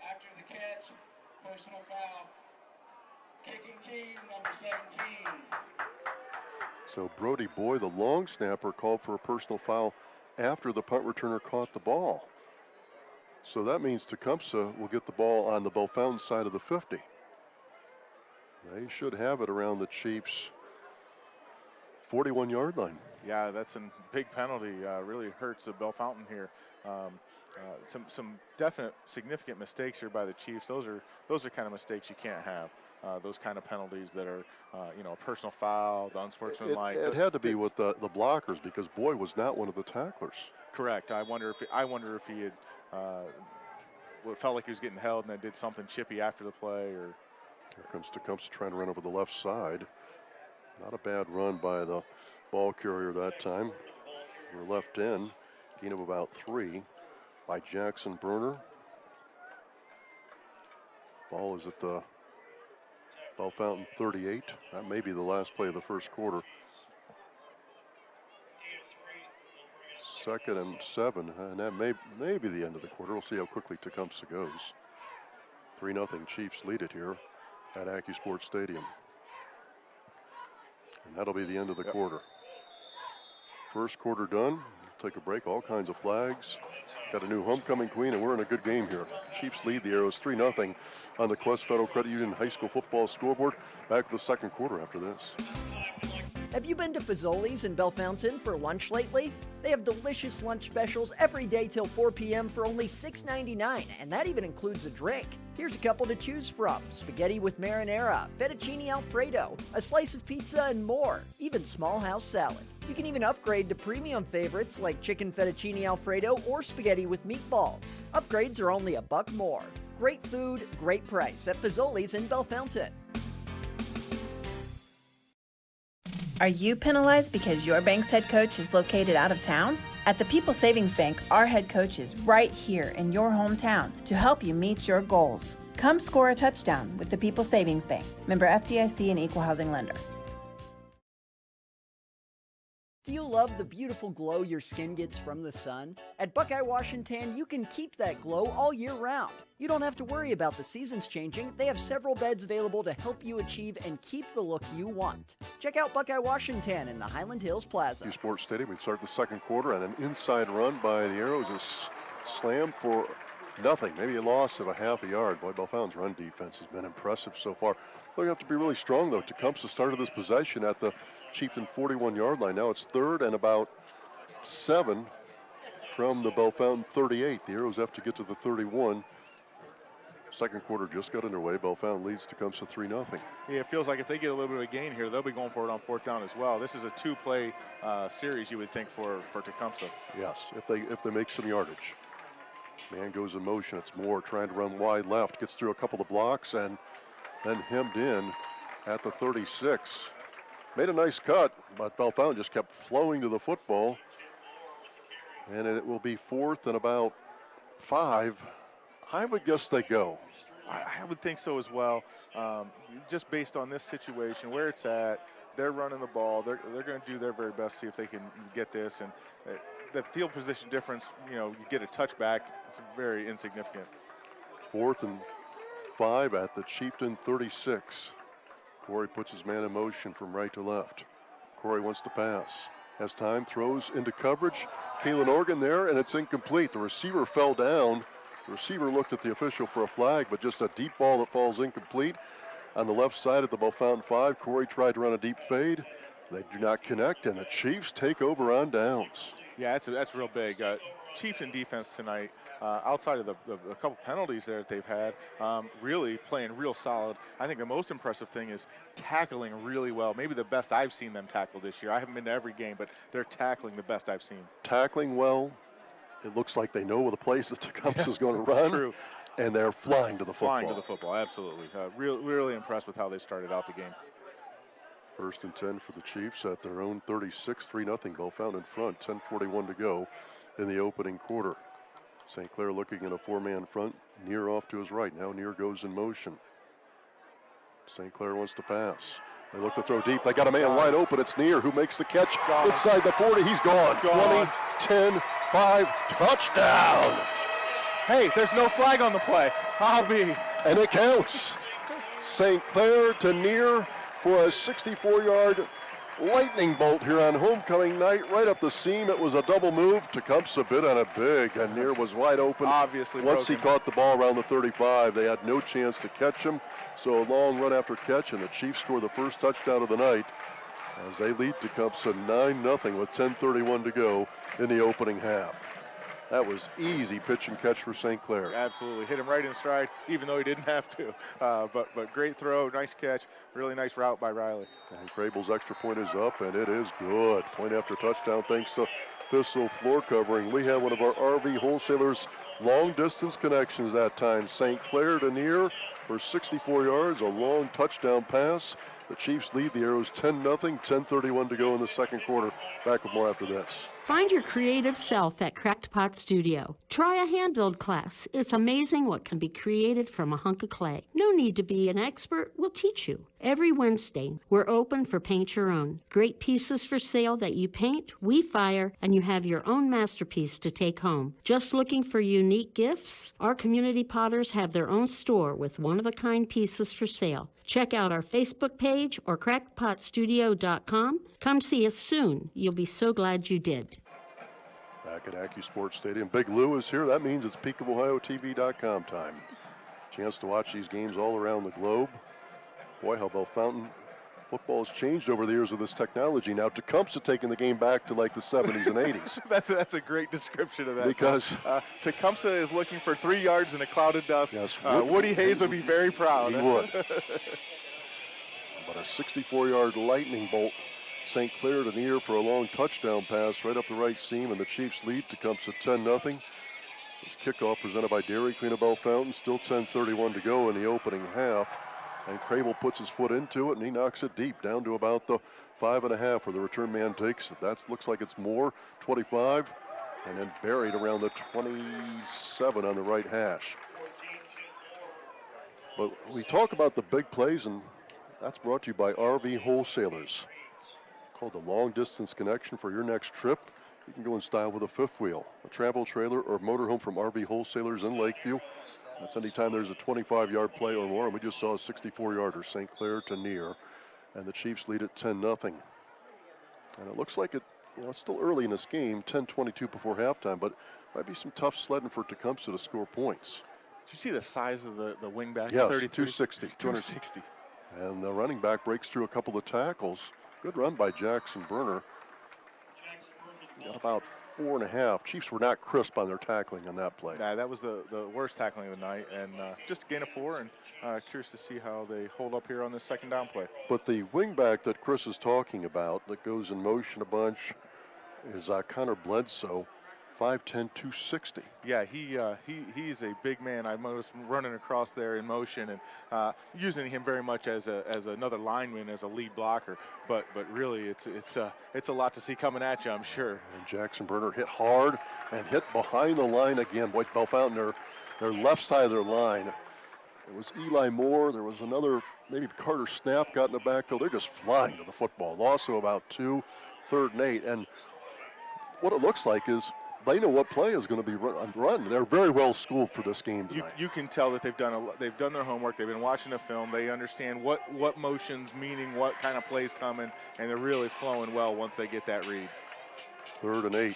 After the catch, personal foul. Kicking team, number 17. So Brody Boy, the long snapper, called for a personal foul after the punt returner caught the ball. So that means Tecumseh will get the ball on the Bell Fountain side of the 50. They should have it around the Chiefs' 41-yard line. Yeah, that's a big penalty. Really hurts the Bell Fountain here. Some definite significant mistakes here by the Chiefs. Those are kind of mistakes you can't have. Those kind of penalties that are, a personal foul, the unsportsmanlike. It had to be with the blockers because Boyd was not one of the tacklers. Correct. I wonder if he had felt like he was getting held and then did something chippy after the play. Or here comes Tecumseh trying to run over the left side. Not a bad run by the ball carrier that time. We're left in, gain of about 3 by Jackson Berner. Ball is at the Bell Fountain 38. That may be the last play of the first quarter. 2nd and 7, and that may be the end of the quarter. We'll see how quickly Tecumseh goes. 3-0 Chiefs lead it here at AccuSports Stadium. And that'll be the end of the quarter. First quarter done. Take a break. All kinds of flags. Got a new homecoming queen, and we're in a good game here. Chiefs lead the Arrows 3-0 on the Quest Federal Credit Union High School football scoreboard. Back to the second quarter after this. Have you been to Fazoli's in Bell Fountain for lunch lately? They have delicious lunch specials every day till 4 p.m. for only $6.99, and that even includes a drink. Here's a couple to choose from: spaghetti with marinara, fettuccine alfredo, a slice of pizza, and more, even small house salad. You can even upgrade to premium favorites like chicken fettuccine alfredo or spaghetti with meatballs. Upgrades are only $1 more. Great food, great price at Fazoli's in Bell Fountain. Are you penalized because your bank's head coach is located out of town? At the People Savings Bank, our head coach is right here in your hometown to help you meet your goals. Come score a touchdown with the People Savings Bank. Member FDIC and Equal Housing Lender. Do you love the beautiful glow your skin gets from the sun? At Buckeye Wash and Tan, you can keep that glow all year round. You don't have to worry about the seasons changing. They have several beds available to help you achieve and keep the look you want. Check out Buckeye Wash and Tan in the Highland Hills Plaza. Sports Stadium, we start the second quarter, and an inside run by the Arrows is slammed for nothing. Maybe a loss of a half a yard. Boy, Bell Fountain's run defense has been impressive so far. They'll have to be really strong, though. Tecumseh started this possession at the Chieftain 41-yard line. Now it's 3rd and about 7 from the Bell Fountain 38. The Arrows have to get to the 31. Second quarter just got underway. Bell Fountain leads Tecumseh 3-0. Yeah, it feels like if they get a little bit of a gain here, they'll be going for it on 4th down as well. This is a 2-play series, you would think, for Tecumseh. Yes, if they make some yardage. Man goes in motion. It's Moore trying to run wide left. Gets through a couple of blocks and then hemmed in at the 36. Made a nice cut, but Bell Fountain just kept flowing to the football. And it will be 4th and about 5. I would guess they go. I would think so as well. Just based on this situation, where it's at, they're running the ball. They're going to do their very best to see if they can get this. And the field position difference, you get a touchback. It's very insignificant. 4th and 5 at the Chieftain 36. Corey puts his man in motion from right to left. Corey wants to pass. Has time, throws into coverage. Kalen Organ there, and it's incomplete. The receiver fell down. The receiver looked at the official for a flag, but just a deep ball that falls incomplete. On the left side at the Bell Fountain 5, Corey tried to run a deep fade. They do not connect, and the Chiefs take over on downs. Yeah, that's real big. Chiefs in defense tonight, outside of a couple penalties there that they've had, really playing real solid. I think the most impressive thing is tackling really well. Maybe the best I've seen them tackle this year. I haven't been to every game, but they're tackling the best I've seen. Tackling well. It looks like they know the place that Tecumseh is going to run. True. And they're flying to the football. Flying to the football, absolutely. Really impressed with how they started out the game. 1st and 10 for the Chiefs at their own 36, 3-0. Bell Fountain in front, 10:41 to go in the opening quarter. St. Clair looking in a 4-man front. Near off to his right. Now Near goes in motion. St. Clair wants to pass. They look to throw deep. They got a man wide open. It's Near who makes the catch. Inside the 40. He's gone. 20, 10, 5. Touchdown. Hey, there's no flag on the play. Hobby. And it counts. St. Clair to Near for a 64-yard lightning bolt here on homecoming night, right up the seam. It was a double move. Tecumseh bit on it big, and Near was wide open. Obviously once broken. He caught the ball around the 35, they had no chance to catch him. So a long run after catch, and the Chiefs score the first touchdown of the night. as they lead Tecumseh 9-0 with 10:31 to go in the opening half. That was easy pitch and catch for St. Clair. Absolutely. Hit him right in stride, even though he didn't have to. But great throw, nice catch, really nice route by Riley. And Crable's extra point is up, and it is good. Point after touchdown thanks to Thistle floor covering. We have one of our RV wholesalers long distance connections that time. St. Clair to near for 64 yards, a long touchdown pass. The Chiefs lead the Arrows 10-0, 10:31 to go in the second quarter. Back with more after this. Find your creative self at Cracked Pot Studio. Try a hand-build class. It's amazing what can be created from a hunk of clay. No need to be an expert. We'll teach you. Every Wednesday, we're open for paint your own. Great pieces for sale that you paint, we fire, and you have your own masterpiece to take home. Just looking for unique gifts? Our community potters have their own store with one-of-a-kind pieces for sale. Check out our Facebook page or crackedpotstudio.com. Come see us soon. You'll be so glad you did. Back at AccuSports Stadium, Big Lou is here. That means it's PeakofOhioTV.com time. Chance to watch these games all around the globe. Boy, how about Fountain football has changed over the years with this technology. Now Tecumseh taking the game back to like the 70s and 80s. That's a great description of that. Because Tecumseh is looking for 3 yards in a cloud of dust. Yes, Woody Hayes would be very proud. He would. But a 64-yard lightning bolt. St. Clair to near for a long touchdown pass right up the right seam, and the Chiefs lead Tecumseh 10-0. This kickoff presented by Dairy Queen of Bell Fountain. Still 10:31 to go in the opening half. And Crable puts his foot into it, and he knocks it deep down to about the 5.5 where the return man takes it. That looks like it's more, 25, and then buried around the 27 on the right hash. But we talk about the big plays, and that's brought to you by RV Wholesalers. Called the long distance connection for your next trip. You can go in style with a fifth wheel, a travel trailer, or motorhome from RV Wholesalers in Lakeview. That's anytime there's a 25-yard play or more. And we just saw a 64-yarder, St. Clair to near, and the Chiefs lead at 10-0. And it looks like it's still early in this game, 10:22 before halftime, but might be some tough sledding for Tecumseh to score points. Did you see the size of the wing back? Yes, 260. 260. And the running back breaks through a couple of tackles. Good run by Jackson Berner. Got about 4.5. Chiefs were not crisp on their tackling on that play. Yeah, that was the worst tackling of the night, and just a gain of 4, and curious to see how they hold up here on this second down play. But the wingback that Kris is talking about that goes in motion a bunch is Connor Bledsoe, 5'10", 260. Yeah, he's a big man. I noticed him running across there in motion and using him very much as another lineman, as a lead blocker. But really, it's a lot to see coming at you, I'm sure. And Jackson Berner hit hard and hit behind the line again. Boy, Bell Fountain, their left side of their line. It was Eli Moore. There was another, maybe Carter Snap got in the backfield. They're just flying to the football. Loss of about 2, 3rd and 8. And what it looks like is they know what play is going to be run. They're very well schooled for this game tonight. You can tell that they've done their homework. They've been watching the film. They understand what motions, meaning what kind of plays coming, and they're really flowing well once they get that read. 3rd and 8.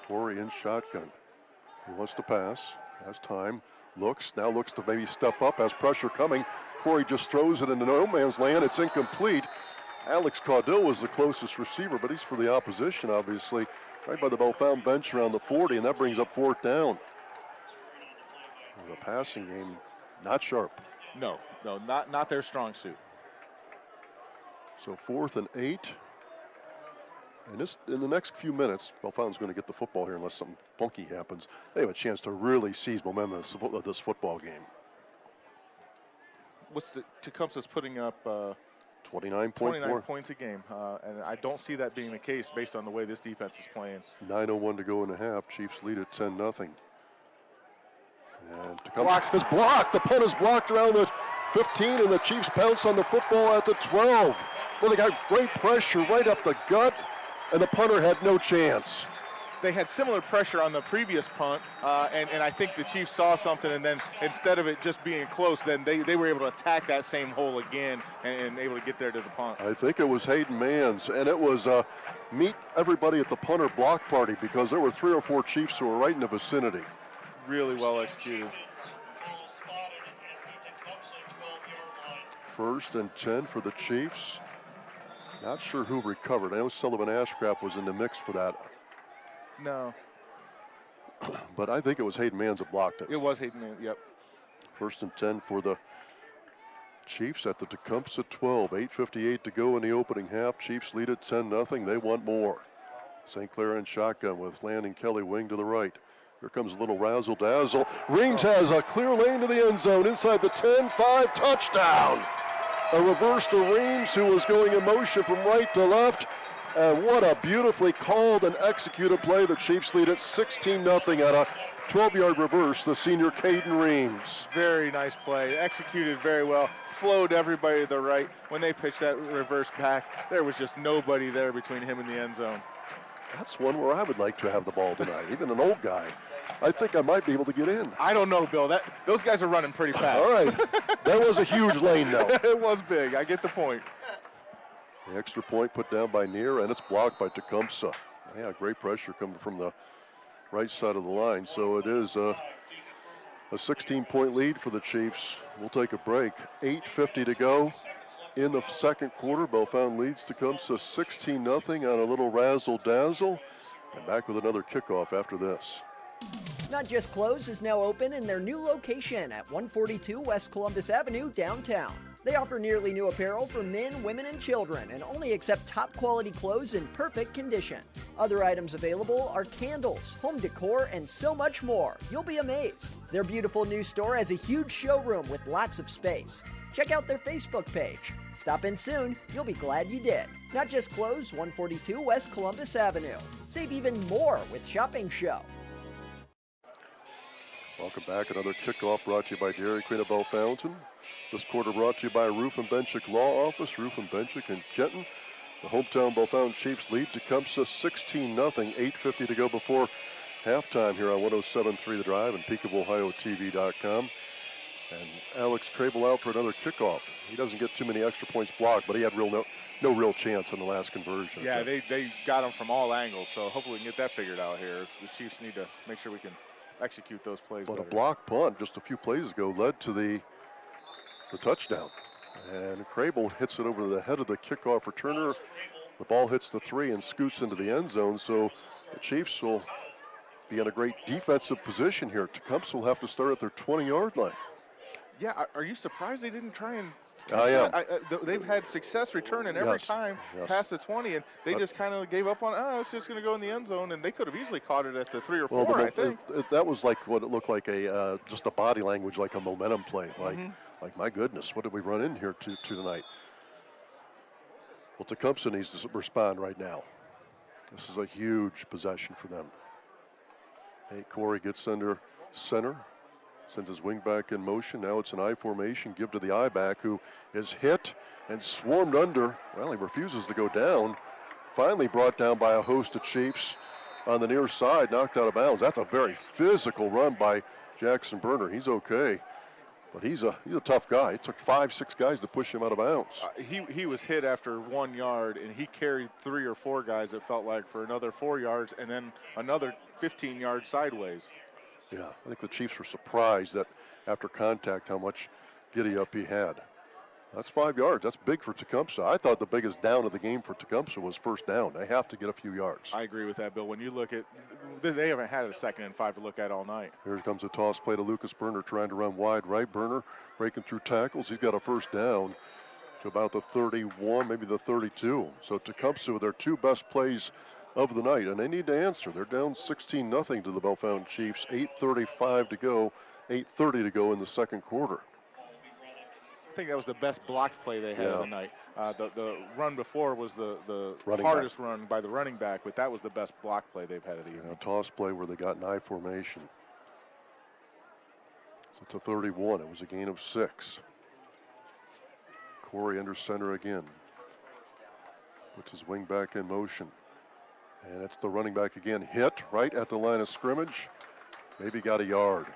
Corey in shotgun. He wants to pass. Has time. Looks to maybe step up. Has pressure coming. Corey just throws it into no man's land. It's incomplete. Alex Caudill was the closest receiver, but he's for the opposition, obviously, right by the Bell Fountain bench around the 40, and that brings up 4th down. The passing game, not sharp. No, not their strong suit. So 4th and 8. And in the next few minutes, Bell Fountain's going to get the football here unless something funky happens. They have a chance to really seize momentum of this football game. Tecumseh's putting up 29.4 points a game, and I don't see that being the case based on the way this defense is playing. 9:01 to go in the half. Chiefs lead at 10-0. And Tecumseh is blocked. The punt is blocked around the 15, and the Chiefs pounce on the football at the 12. Well, they got great pressure right up the gut, and the punter had no chance. They had similar pressure on the previous punt, and I think the Chiefs saw something, and then instead of it just being close, then they were able to attack that same hole again and able to get there to the punt. I think it was Hayden Manns, and it was meet everybody at the punter block party because there were 3 or 4 Chiefs who were right in the vicinity. Really well executed. First and 10 for the Chiefs. Not sure who recovered. I know Sullivan Ashcraft was in the mix for that, No, but I think it was Hayden Manns that blocked it. it was Hayden. Yep. First and 10 for the Chiefs at the Tecumseh 12. 8:58 to go in the opening half. Chiefs lead it 10-0. They want more. St. Clair in shotgun with Landon Kelly wing to the right. Here comes a little razzle-dazzle. Reams has a clear lane to the end zone inside the 10-5 touchdown. A reverse to Reams, who was going in motion from right to left. And what a beautifully called and executed play. The Chiefs lead it 16-0 at a 12-yard reverse, the senior Caden Reams. Very nice play, executed very well, flowed everybody to the right. When they pitched that reverse back, there was just nobody there between him and the end zone. That's one where I would like to have the ball tonight, even an old guy. I think I might be able to get in. I don't know, Bill. Those guys are running pretty fast. All right. That was a huge lane, though. It was big. I get the point. The extra point put down by Neer, and it's blocked by Tecumseh. Yeah, great pressure coming from the right side of the line. So it is a 16-point lead for the Chiefs. We'll take a break. 8:50 to go in the second quarter. Bellefontaine leads Tecumseh 16-0 on a little razzle-dazzle. And back with another kickoff after this. Not Just Clothes is now open in their new location at 142 West Columbus Avenue, downtown. They offer nearly new apparel for men, women, and children and only accept top quality clothes in perfect condition. Other items available are candles, home decor, and so much more. You'll be amazed. Their beautiful new store has a huge showroom with lots of space. Check out their Facebook page. Stop in soon, you'll be glad you did. Not Just Clothes, 142 West Columbus Avenue. Save even more with Shopping Show. Welcome back. Another kickoff brought to you by Dairy Queen of Bellefontaine. This quarter brought to you by Roof and Benchick Law Office, Roof and Benchick in Kenton. The hometown Bellefontaine Chiefs lead Tecumseh 16-0. 8:50 to go before halftime here on 107.3 The Drive and PeakofOhioTV.com. And Alex Crable out for another kickoff. He doesn't get too many extra points blocked, but he had no real chance on the last conversion. Yeah, they got him from all angles, so hopefully we can get that figured out here. The Chiefs need to make sure we can execute those plays But better. a block punt just a few plays ago led to the touchdown. And Crable hits it over the head of the kickoff returner. The ball hits the 3 and scoots into the end zone, so the Chiefs will be in a great defensive position here. Tecumseh will have to start at their 20-yard line. Yeah, are you surprised they didn't try and I am. They've had success returning every time past the 20, and they just kind of gave up on, it's just going to go in the end zone, and they could have easily caught it at the 3 or 4, I think. That was like what it looked like just a body language, like a momentum play. Like my goodness, what did we run in here to tonight? Well, Tecumseh needs to respond right now. This is a huge possession for them. Hey, Corey gets under center. Sends his wing back in motion. Now it's an I formation. Give to the I back, who is hit and swarmed under. Well, he refuses to go down. Finally brought down by a host of Chiefs on the near side, knocked out of bounds. That's a very physical run by Jackson Berner. He's okay, but he's a tough guy. It took 5-6 guys to push him out of bounds. He was hit after 1 yard, and he carried 3 or 4 guys, it felt like, for another 4 yards, and then another 15 yards sideways. Yeah, I think the Chiefs were surprised that after contact how much giddy up he had. That's 5 yards. That's big for Tecumseh. I thought the biggest down of the game for Tecumseh was first down. They have to get a few yards. I agree with that, Bill. When you look at, they haven't had a 2nd and 5 to look at all night. Here comes a toss play to Lucas Berner trying to run wide right. Berner breaking through tackles. He's got a first down to about the 31, maybe the 32. So Tecumseh with their 2 best plays of the night, and they need to answer. They're down 16-0 to the Bellefontaine Chiefs. 8:35 to go, 8:30 to go in the second quarter. I think that was the best blocked play they had of the night. The run before was the hardest run by the running back, but that was the best block play they've had of the evening. A toss play where they got an I formation. So it's a 31. It was a gain of 6. Corey under center again. Puts his wing back in motion. And it's the running back again, hit right at the line of scrimmage. Maybe got a yard.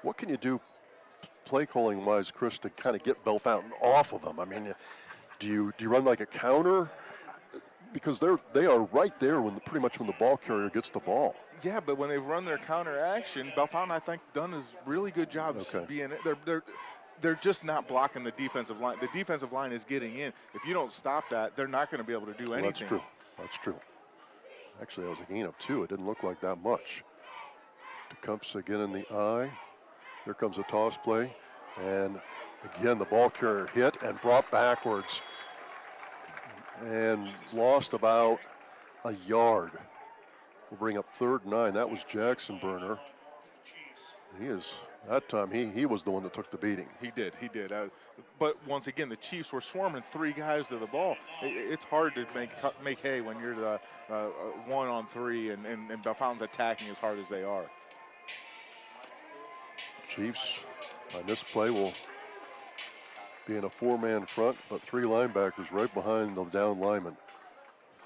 What can you do play calling wise, Kris, to kind of get Bellefontaine off of them? I mean, do you run like a counter? Because they are right there pretty much when the ball carrier gets the ball. Yeah, but when they run their counter action, Bellefontaine, I think, done a really good job being it. they're just not blocking the defensive line. The defensive line is getting in. If you don't stop that, they're not going to be able to do anything. That's true. That's true. Actually, that was a gain of 2. It didn't look like that much. Tecumseh again in the eye. Here comes a toss play. And again, the ball carrier hit and brought backwards. And lost about a yard. We'll bring up 3rd and 9. That was Jackson Burner. That time he was the one that took the beating. He did. But once again, the Chiefs were swarming 3 guys to the ball. It's hard to make hay when you're the 1 on 3 and Bellefontaines attacking as hard as they are. Chiefs on this play will be in a 4-man front, but 3 linebackers right behind the down lineman.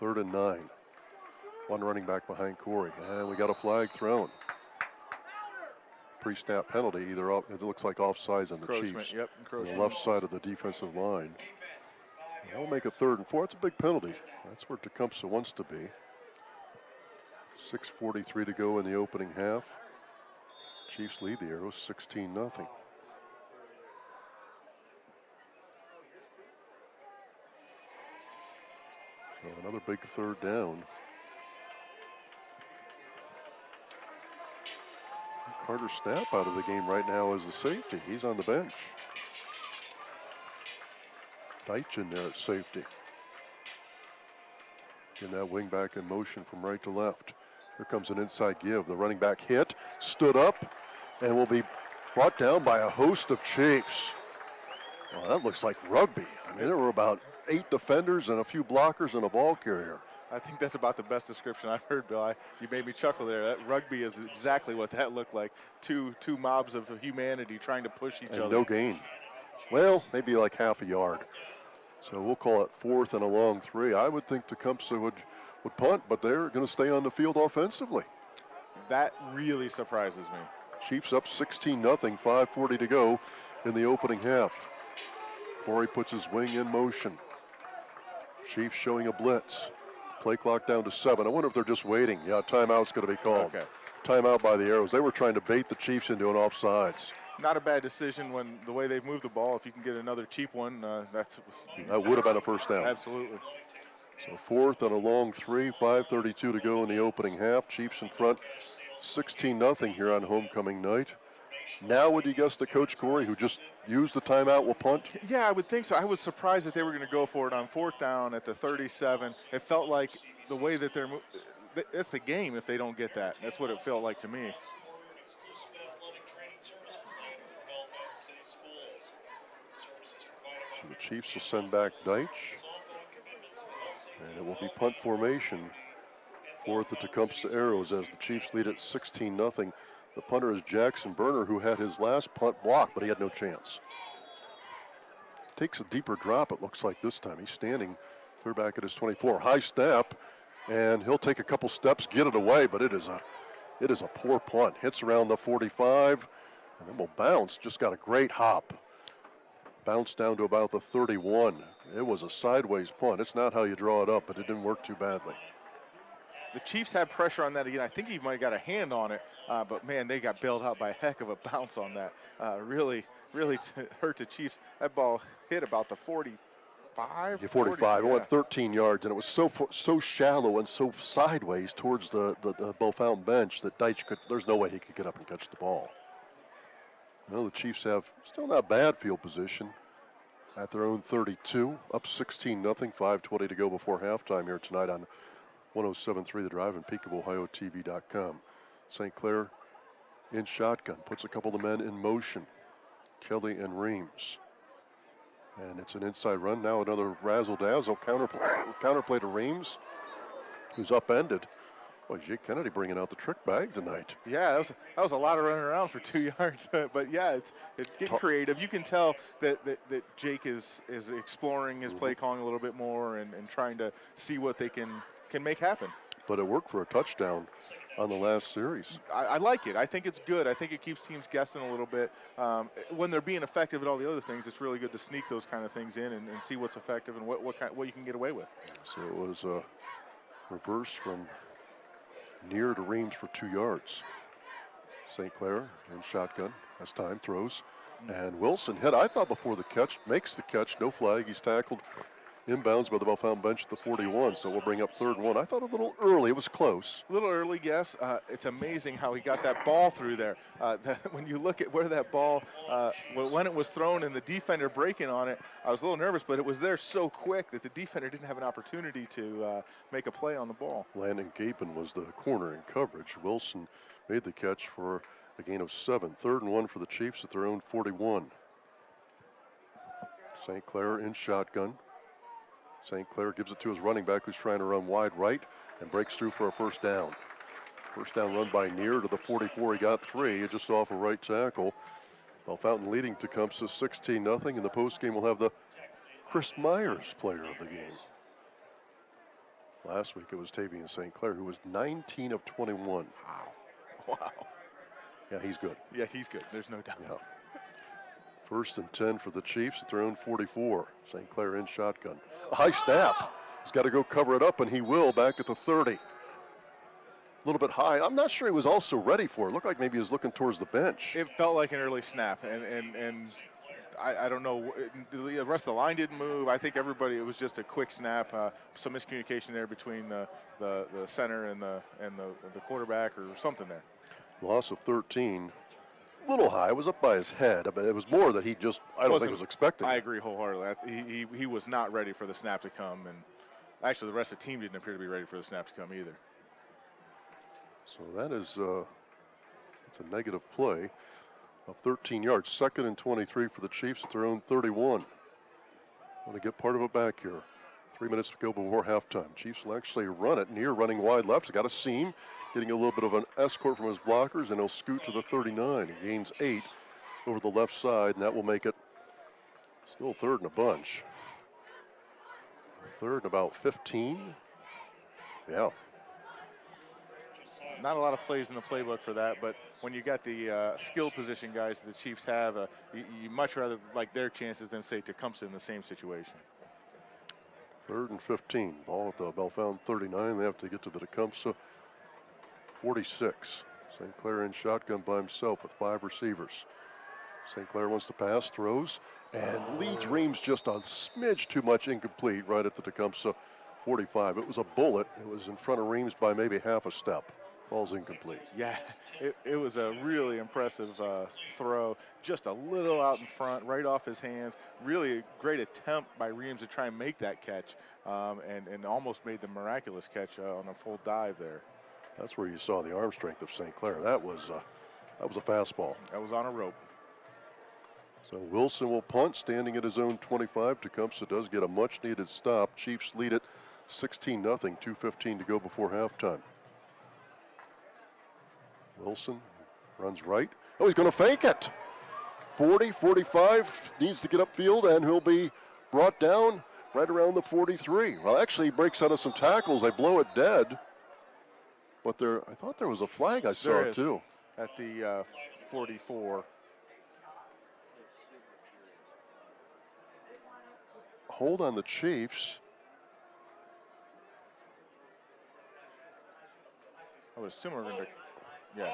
3rd and 9. 1 running back behind Corey. And we got a flag thrown. Pre-snap penalty, it looks like offsides on the Chiefs. Yep, on the left side of the defensive line. That'll make a 3rd and 4. It's a big penalty. That's where Tecumseh wants to be. 6:43 to go in the opening half. Chiefs lead the Arrows 16-0. So another big 3rd down. Carter Snap out of the game right now as the safety. He's on the bench. Deitch in there at safety. Getting that wing back in motion from right to left. Here comes an inside give. The running back hit, stood up, and will be brought down by a host of Chiefs. Well, that looks like rugby. I mean, there were about 8 defenders and a few blockers and a ball carrier. I think that's about the best description I've heard, Bill. You made me chuckle there. That rugby is exactly what that looked like. Two mobs of humanity trying to push each other. No gain. Well, maybe like half a yard. So we'll call it 4th and a long 3. I would think Tecumseh would punt, but they're going to stay on the field offensively. That really surprises me. Chiefs up 16-0, 5:40 to go in the opening half. Corey puts his wing in motion. Chiefs showing a blitz. Play clock down to 7. I wonder if they're just waiting. Yeah, timeout's going to be called. Okay. Timeout by the Arrows. They were trying to bait the Chiefs into an offsides. Not a bad decision when the way they've moved the ball. If you can get another cheap one, that would have been a first down. Absolutely. So 4th and a long 3, 5:32 to go in the opening half. Chiefs in front 16-0 here on homecoming night. Now would you guess the coach Corey, who just used the timeout, will punt? Yeah, I would think so. I was surprised that they were going to go for it on 4th down at the 37. It felt like the way that they're moving, it's the game if they don't get that. That's what it felt like to me. So the Chiefs will send back Deitch. And it will be punt formation for the Tecumseh Arrows as the Chiefs lead at 16-0. The punter is Jackson Burner, who had his last punt blocked, but he had no chance. Takes a deeper drop, it looks like this time. He's standing clear back at his 24. High snap, and he'll take a couple steps, get it away, but it is a poor punt. Hits around the 45, and then will bounce. Just got a great hop. Bounced down to about the 31. It was a sideways punt. It's not how you draw it up, but it didn't work too badly. The Chiefs had pressure on that again. I think he might have got a hand on it, but man, they got bailed out by a heck of a bounce on that. Really hurt the Chiefs. That ball hit about the 45. Yeah, 45. It went 13 yards, and it was so shallow and so sideways towards the Bellefontaines bench that Deitch there's no way he could get up and catch the ball. Well, the Chiefs have still not bad field position at their own 32, up 16-0, 5:20 to go before halftime here tonight on 107.3 The Drive and PeakofOhioTV.com. St. Clair in shotgun, puts a couple of the men in motion. Kelly and Reams. And it's an inside run. Now another razzle-dazzle counterplay to Reams, who's upended. Boy, Jake Kennedy bringing out the trick bag tonight. Yeah, that was a lot of running around for 2 yards. But yeah, it's getting creative. You can tell that Jake is exploring his play calling a little bit more and trying to see what they can make happen. But it worked for a touchdown on the last series. I like it. I think it's good. I think it keeps teams guessing a little bit. When they're being effective at all the other things, it's really good to sneak those kind of things in and see what's effective and what you can get away with. So it was a reverse from near to Reams for 2 yards. St. Clair in shotgun. Has time, throws. And Wilson hit, I thought, before the catch, makes the catch, no flag. He's tackled inbounds by the Bellefonte bench at the 41, so we'll bring up 3rd and 1. I thought a little early. It was close. A little early, yes. It's amazing how he got that ball through there. When you look at where that ball, when it was thrown and the defender breaking on it, I was a little nervous, but it was there so quick that the defender didn't have an opportunity to make a play on the ball. Landon Gapin was the corner in coverage. Wilson made the catch for a gain of 7. 3rd and 1 for the Chiefs at their own 41. St. Clair in shotgun. St. Clair gives it to his running back, who's trying to run wide right and breaks through for a first down. First down run by Neer to the 44. He got 3 just off a right tackle. Bellefonte leading Tecumseh 16-0. In the postgame, we'll have the Kris Meyers player of the game. Last week it was Tavian St. Clair, who was 19 of 21. Wow. Yeah, he's good. Yeah, he's good. There's no doubt. Yeah. 1st and 10 for the Chiefs at their own 44. St. Clair in shotgun. A high snap. He's got to go cover it up, and he will back at the 30. A little bit high. I'm not sure he was also ready for it. Looked like maybe he was looking towards the bench. It felt like an early snap, and I don't know. The rest of the line didn't move. I think everybody, it was just a quick snap. Some miscommunication there between the center and the quarterback or something there. Loss of 13. A little high. It was up by his head, but it was more that he just, I don't think was expecting. I agree wholeheartedly. He was not ready for the snap to come, and actually the rest of the team didn't appear to be ready for the snap to come either. So that is it's a negative play of 13 yards. 2nd and 23 for the Chiefs at their own 31. Want to get part of it back here. 3 minutes to go before halftime. Chiefs will actually run it. Near running wide left. He's got a seam, getting a little bit of an escort from his blockers, and he'll scoot to the 39. He gains 8 over the left side, and that will make it still 3rd and a bunch. 3rd and about 15. Yeah. Not a lot of plays in the playbook for that, but when you got the skill position guys that the Chiefs have, you much rather like their chances than, say, Tecumseh in the same situation. 3rd and 15. Ball at the Bellefonte 39. They have to get to the Tecumseh 46. St. Clair in shotgun by himself with 5 receivers. St. Clair wants to pass, throws, and leads Reams just a smidge too much incomplete right at the Tecumseh 45. It was a bullet. It was in front of Reams by maybe half a step. Ball's incomplete. Yeah, it was a really impressive throw. Just a little out in front, right off his hands. Really a great attempt by Reams to try and make that catch, and almost made the miraculous catch on a full dive there. That's where you saw the arm strength of St. Clair. That was a fastball. That was on a rope. So Wilson will punt, standing at his own 25. Tecumseh does get a much-needed stop. Chiefs lead it 16-0, 2:15 to go before halftime. Wilson runs right. Oh, he's going to fake it. 40, 45, needs to get upfield, and he'll be brought down right around the 43. Well, actually, he breaks out of some tackles. They blow it dead. But I thought there was a flag I saw too. At the 44. Hold on the Chiefs. I would assume we're going to, yeah.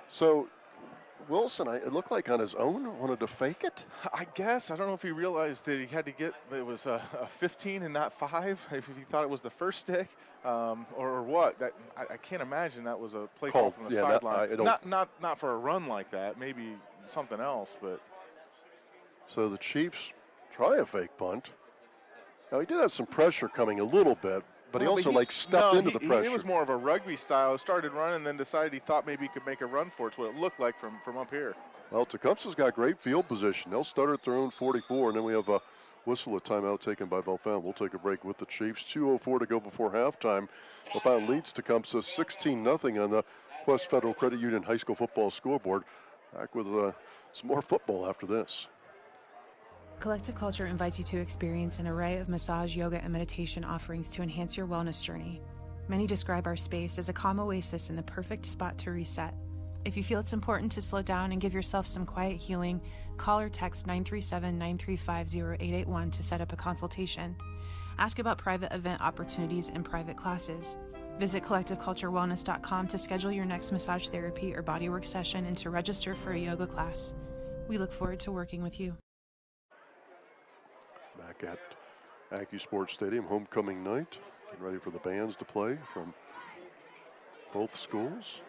So Wilson, it looked like on his own, wanted to fake it. I guess. I don't know if he realized that he had to get, it was a 15 and not 5, if he thought it was the first stick, or what. That I can't imagine that was a play call from the sideline. Not for a run like that, maybe something else, but. So the Chiefs try a fake punt. Now, he did have some pressure coming a little bit, but he also stepped into the pressure. It was more of a rugby style. Started running, then decided he thought maybe he could make a run for it. It's what it looked like from up here. Well, Tecumseh's got great field position. They'll start at their own 44, and then we have a whistle, a timeout taken by Bellefonte. We'll take a break with the Chiefs. 2:04 to go before halftime. Bellefonte leads Tecumseh 16-0 on the Quest Federal Credit Union High School football scoreboard. Back with some more football after this. Collective Culture invites you to experience an array of massage, yoga, and meditation offerings to enhance your wellness journey. Many describe our space as a calm oasis and the perfect spot to reset. If you feel it's important to slow down and give yourself some quiet healing, call or text 937-935-0881 to set up a consultation. Ask about private event opportunities and private classes. Visit collectiveculturewellness.com to schedule your next massage therapy or bodywork session and to register for a yoga class. We look forward to working with you. Back at AccuSports Stadium, homecoming night. Getting ready for the bands to play from both schools.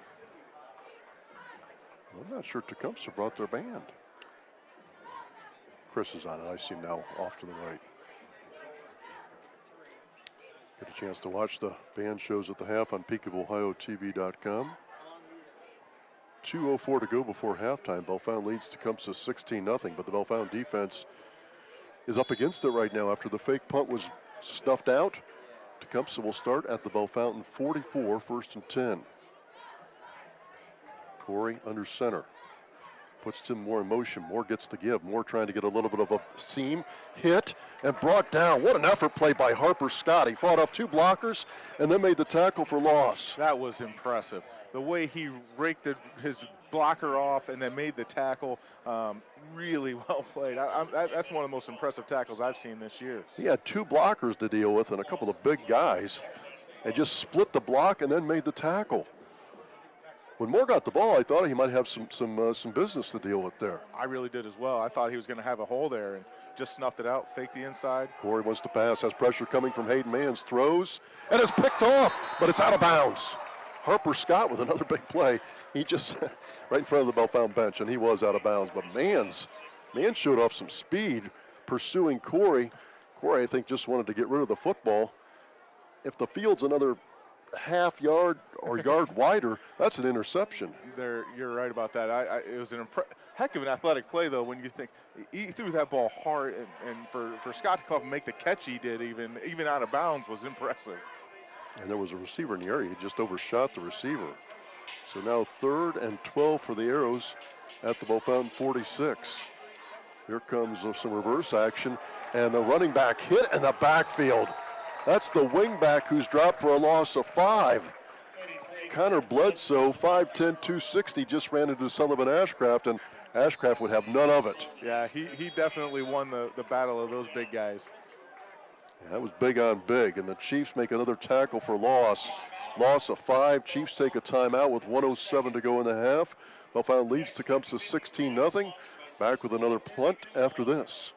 I'm not sure Tecumseh brought their band. Kris is on it. I see him now off to the right. Get a chance to watch the band shows at the half on PeakofOhioTV.com. 2:04 to go before halftime. Bellefonte leads Tecumseh 16-0, but the Bellefonte defense is up against it right now after the fake punt was snuffed out. Tecumseh will start at the Bellefonte 44, 1st and 10. Corey under center. Puts Tim Moore in motion. Moore gets the give. Moore trying to get a little bit of a seam, hit, and brought down. What an effort play by Harper Scott. He fought off 2 blockers and then made the tackle for loss. That was impressive. The way he raked his blocker off and then made the tackle, really well played. That's one of the most impressive tackles I've seen this year. He had 2 blockers to deal with and a couple of big guys, and just split the block and then made the tackle. When Moore got the ball, I thought he might have some business to deal with there. I really did as well. I thought he was going to have a hole there and just snuffed it out, faked the inside. Corey wants to pass, has pressure coming from Hayden Mans, throws, and it's picked off, but it's out of bounds. Harper Scott with another big play. He just, right in front of the Bellefonte bench, and he was out of bounds. But Mans showed off some speed pursuing Corey. Corey, I think, just wanted to get rid of the football. If the field's another half yard or yard wider, that's an interception. You're right about that. It was a heck of an athletic play, though, when you think he threw that ball hard, and for Scott to come up and make the catch he did, even out of bounds, was impressive. And there was a receiver in the area. He just overshot the receiver. So now 3rd and 12 for the Arrows at the Bellefonte 46. Here comes some reverse action, and the running back hit in the backfield. That's the wing back who's dropped for a loss of 5. Connor Bledsoe, 5'10", 260, just ran into Sullivan Ashcraft, and Ashcraft would have none of it. Yeah, he definitely won the battle of those big guys. Yeah, that was big on big, and the Chiefs make another tackle for loss. Loss of 5. Chiefs take a timeout with 1:07 to go in the half. Bellefonte leads Tecumseh 16-0. Back with another punt after this.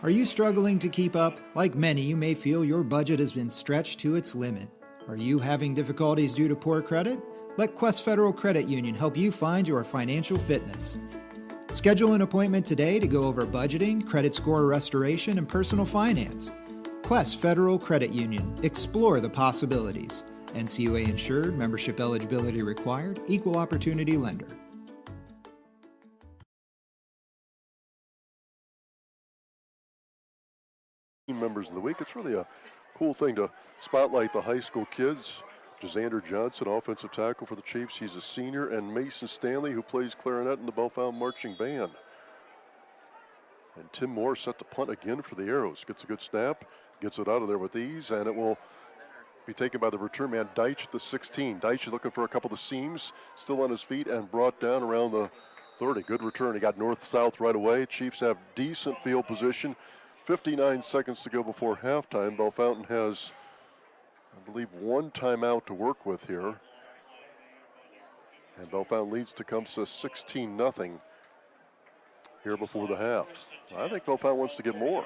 Are you struggling to keep up? Like many, you may feel your budget has been stretched to its limit. Are you having difficulties due to poor credit? Let Quest Federal Credit Union help you find your financial fitness. Schedule an appointment today to go over budgeting, credit score restoration, and personal finance. Quest Federal Credit Union. Explore the possibilities. NCUA insured, membership eligibility required, equal opportunity lender. Members of the week. It's really a cool thing to spotlight the high school kids. Jazander Johnson, offensive tackle for the Chiefs. He's a senior, and Mason Stanley, who plays clarinet in the Bellefonte Marching Band. And Tim Moore set to punt again for the Arrows. Gets a good snap, gets it out of there with ease, and it will be taken by the return man, Deitch at the 16. Deitch is looking for a couple of seams, still on his feet, and brought down around the 30. Good return. He got north-south right away. Chiefs have decent field position. 59 seconds to go before halftime. Bellefonte has, I believe, 1 timeout to work with here. And Bellefonte leads Tecumseh 16-0 here before the half. I think Bellefonte wants to get more.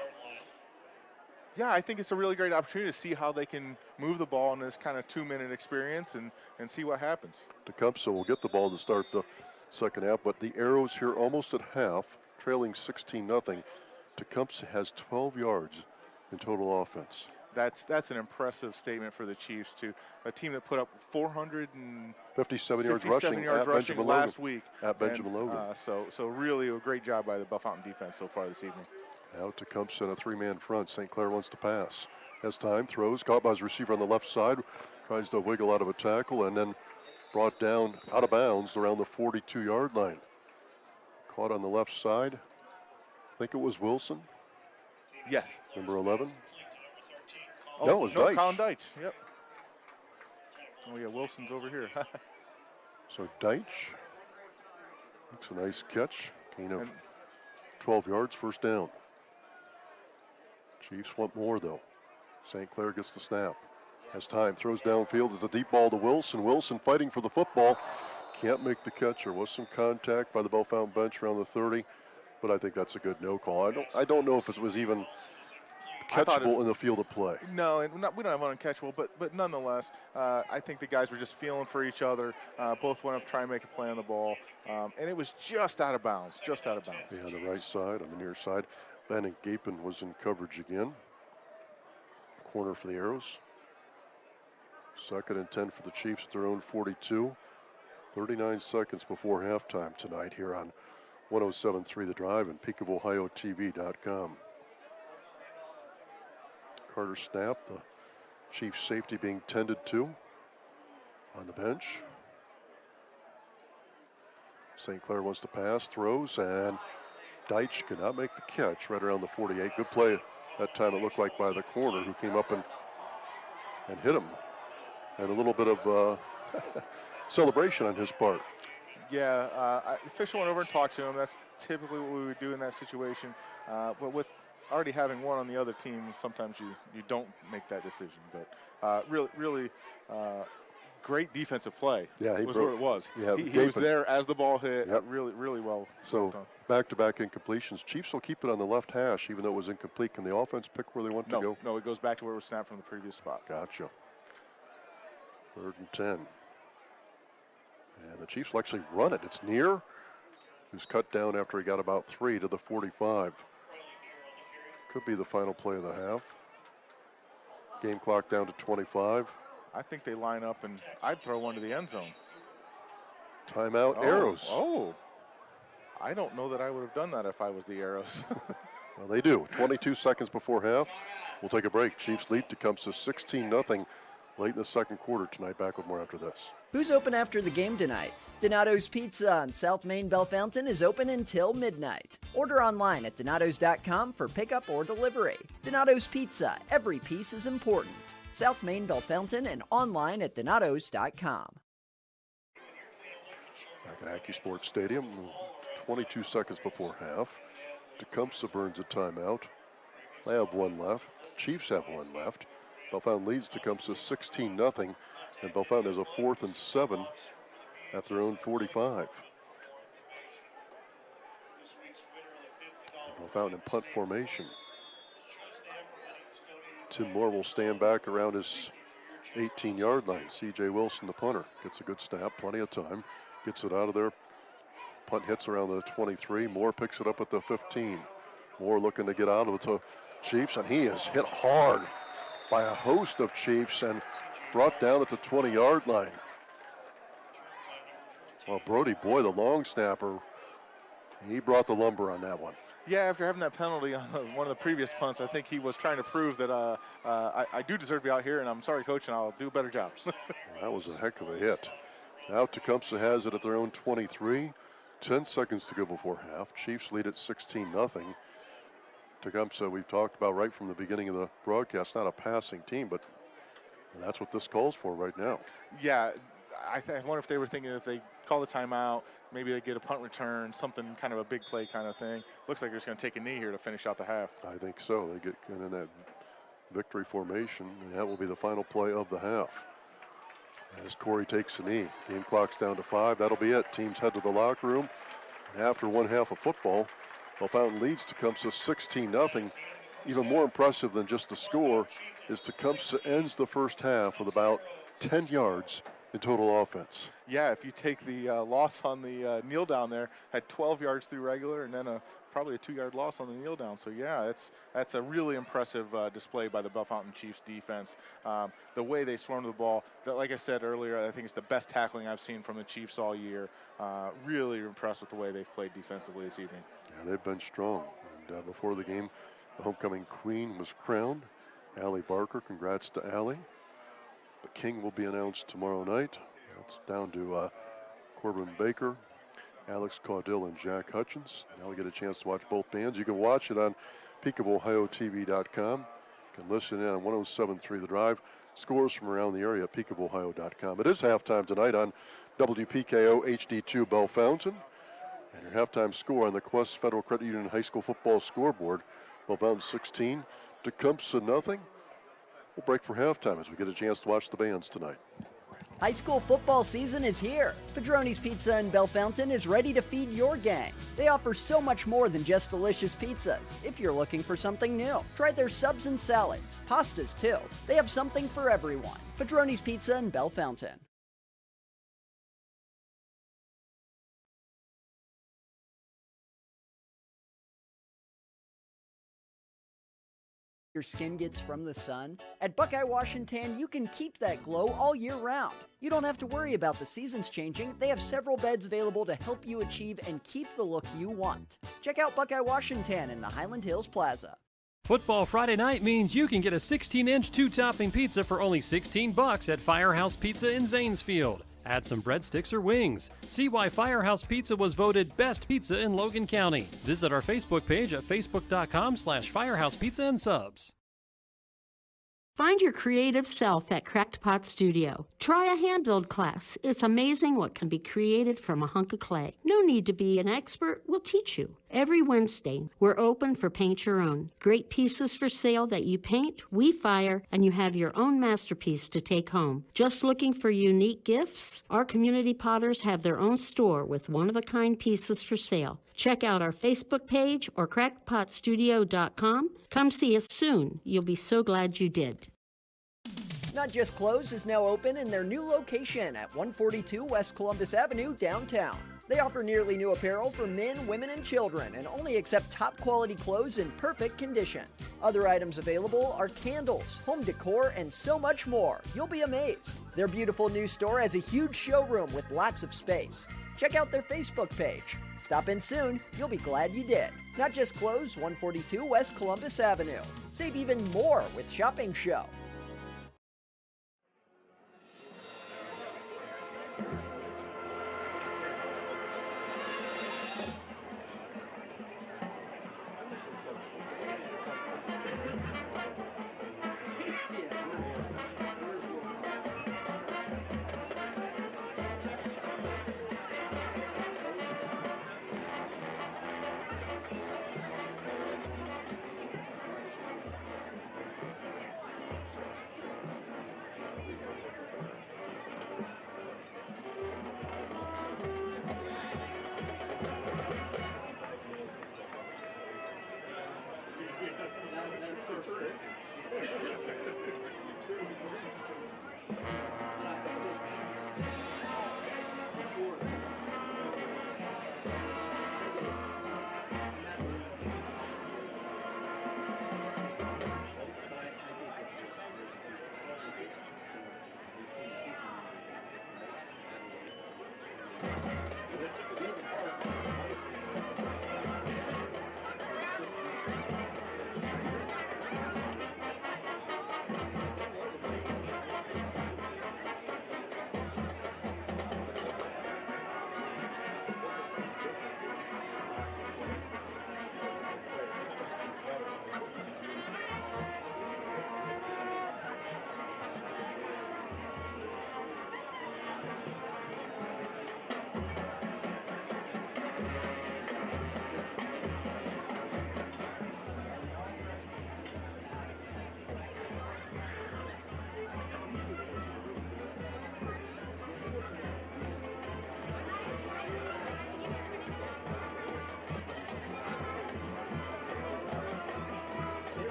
Yeah, I think it's a really great opportunity to see how they can move the ball in this kind of 2-minute experience and see what happens. Tecumseh will get the ball to start the second half, but the Arrows here almost at half, trailing 16-0. Tecumseh has 12 yards in total offense. That's an impressive statement for the Chiefs, too. A team that put up 457 yards rushing last week. At Benjamin Logan. So really a great job by the Bellefonte defense so far this evening. Now Tecumseh in a 3-man front. St. Clair wants to pass. Has time, throws, caught by his receiver on the left side, tries to wiggle out of a tackle, and then brought down out of bounds around the 42-yard line. Caught on the left side. I think it was Wilson. Yes. Number 11. Oh, no, it was Deitch. Colin Deitch, yep. Oh, yeah, Wilson's over here. So Deitch makes a nice catch. Gain of 12 yards, first down. Chiefs want more, though. St. Clair gets the snap. As time throws downfield, it's a deep ball to Wilson. Wilson fighting for the football. Can't make the catch. There was some contact by the Bell Fountain bench around the 30, but I think that's a good no call. I don't know if it was even catchable in the field of play. No, and we don't have one uncatchable, but nonetheless, I think the guys were just feeling for each other. Both went up trying to make a play on the ball, and it was just out of bounds, Yeah, on the right side, on the near side. Landon Gapin was in coverage again. Corner for the Arrows. 2nd and 10 for the Chiefs at their own 42. 39 seconds before halftime tonight here on 107.3 The Drive and PeakofOhioTV.com. Carter snap, the Chiefs safety being tended to on the bench. St. Clair wants to pass, throws, and Deitch could not make the catch right around the 48. Good play that time, it looked like, by the corner who came up and hit him. And a little bit of celebration on his part. Yeah, the official went over and talked to him. That's typically what we would do in that situation. But with already having one on the other team, sometimes you don't make that decision. But really great defensive play. Yeah, was what it was. Yeah, he was there as the ball hit. Yep. Really well. So back-to-back incompletions. Chiefs will keep it on the left hash, even though it was incomplete. Can the offense pick where they want to go? No, it goes back to where it was snapped from the previous spot. Gotcha. 3rd and 10. And the Chiefs will actually run it. It's Near, who's cut down after he got about 3 to the 45. Could be the final play of the half. Game clock down to 25. I think they line up, and I'd throw one to the end zone. Timeout, Arrows. Oh, I don't know that I would have done that if I was the Arrows. Well, they do. 22 seconds before half. We'll take a break. Chiefs lead Tecumseh 16-0 late in the second quarter tonight. Back with more after this. Who's open after the game tonight? Donato's Pizza on South Main Bellefontaine is open until midnight. Order online at donatos.com for pickup or delivery. Donato's Pizza, every piece is important. South Main Bellefontaine and online at donatos.com. Back at AccuSports Stadium, 22 seconds before half. Tecumseh burns a timeout. They have one left. Chiefs have one left. Bellefontaine leads Tecumseh 16-0, and Bellefontaine has a 4th and 7 at their own 45. Bellefontaine in punt formation. Tim Moore will stand back around his 18-yard line. C.J. Wilson, the punter, gets a good snap, plenty of time, gets it out of there. Punt hits around the 23. Moore picks it up at the 15. Moore looking to get out of the Chiefs, and he is hit hard by a host of Chiefs and brought down at the 20-yard line. Well, Brody Boy, the long snapper, he brought the lumber on that one. Yeah, after having that penalty on one of the previous punts, I think he was trying to prove that I do deserve to be out here, and I'm sorry, Coach, and I'll do a better job. That was a heck of a hit. Now Tecumseh has it at their own 23. 10 seconds to go before half. Chiefs lead at 16-0. Tecumseh, we've talked about right from the beginning of the broadcast, not a passing team, but that's what this calls for right now. Yeah, I wonder if they were thinking if they call the timeout, maybe they get a punt return, something kind of a big play kind of thing. Looks like they're just going to take a knee here to finish out the half. I think so. They get in that victory formation, and that will be the final play of the half. As Corey takes a knee, game clock's down to 5. That'll be it. Teams head to the locker room. After one half of football, Bellefontaine leads Tecumseh 16-0. Even more impressive than just the score is Tecumseh ends the first half with about 10 yards in total offense. Yeah, if you take the loss on the kneel down there, had 12 yards through regular, and then probably a 2-yard loss on the kneel down. So yeah, that's a really impressive display by the Bellefontaine Chiefs defense. The way they swarmed the ball, like I said earlier, I think it's the best tackling I've seen from the Chiefs all year. Really impressed with the way they've played defensively this evening. Yeah, they've been strong. And before the game, the homecoming queen was crowned, Allie Barker. Congrats to Allie. The king will be announced tomorrow night. It's down to Corbin Baker, Alex Caudill, and Jack Hutchins. Now we get a chance to watch both bands. You can watch it on PeakofOhioTV.com. You can listen in on 107.3 The Drive. Scores from around the area at PeakofOhio.com. It is halftime tonight on WPKO HD2 Bellefontaine. And your halftime score on the Quest Federal Credit Union High School football scoreboard. Bellefontaine 16, Tecumseh nothing. We'll break for halftime as we get a chance to watch the bands tonight. High school football season is here. Padroni's Pizza in Bellefontaine is ready to feed your gang. They offer so much more than just delicious pizzas. If you're looking for something new, try their subs and salads, pastas too. They have something for everyone. Padroni's Pizza in Bellefontaine. Your skin gets from the sun? At Buckeye Wash and Tan, you can keep that glow all year round. You don't have to worry about the seasons changing. They have several beds available to help you achieve and keep the look you want. Check out Buckeye Wash and Tan in the Highland Hills Plaza. Football Friday night means you can get a 16-inch 2-topping pizza for only $16 at Firehouse Pizza in Zanesfield. Add some breadsticks or wings. See why Firehouse Pizza was voted best pizza in Logan County. Visit our Facebook page at facebook.com/Firehouse Pizza and Subs. Find your creative self at Cracked Pot Studio. Try a hand-build class. It's amazing what can be created from a hunk of clay. No need to be an expert. We'll teach you. Every Wednesday, we're open for paint your own. Great pieces for sale that you paint, we fire, and you have your own masterpiece to take home. Just looking for unique gifts? Our community potters have their own store with one-of-a-kind pieces for sale. Check out our Facebook page or crackedpotstudio.com. Come see us soon. You'll be so glad you did. Not Just Clothes is now open in their new location at 142 West Columbus Avenue, downtown. They offer nearly new apparel for men, women, and children and only accept top quality clothes in perfect condition. Other items available are candles, home decor, and so much more. You'll be amazed. Their beautiful new store has a huge showroom with lots of space. Check out their Facebook page. Stop in soon. You'll be glad you did. Not Just Clothes, 142 West Columbus Avenue. Save even more with Shopping Show.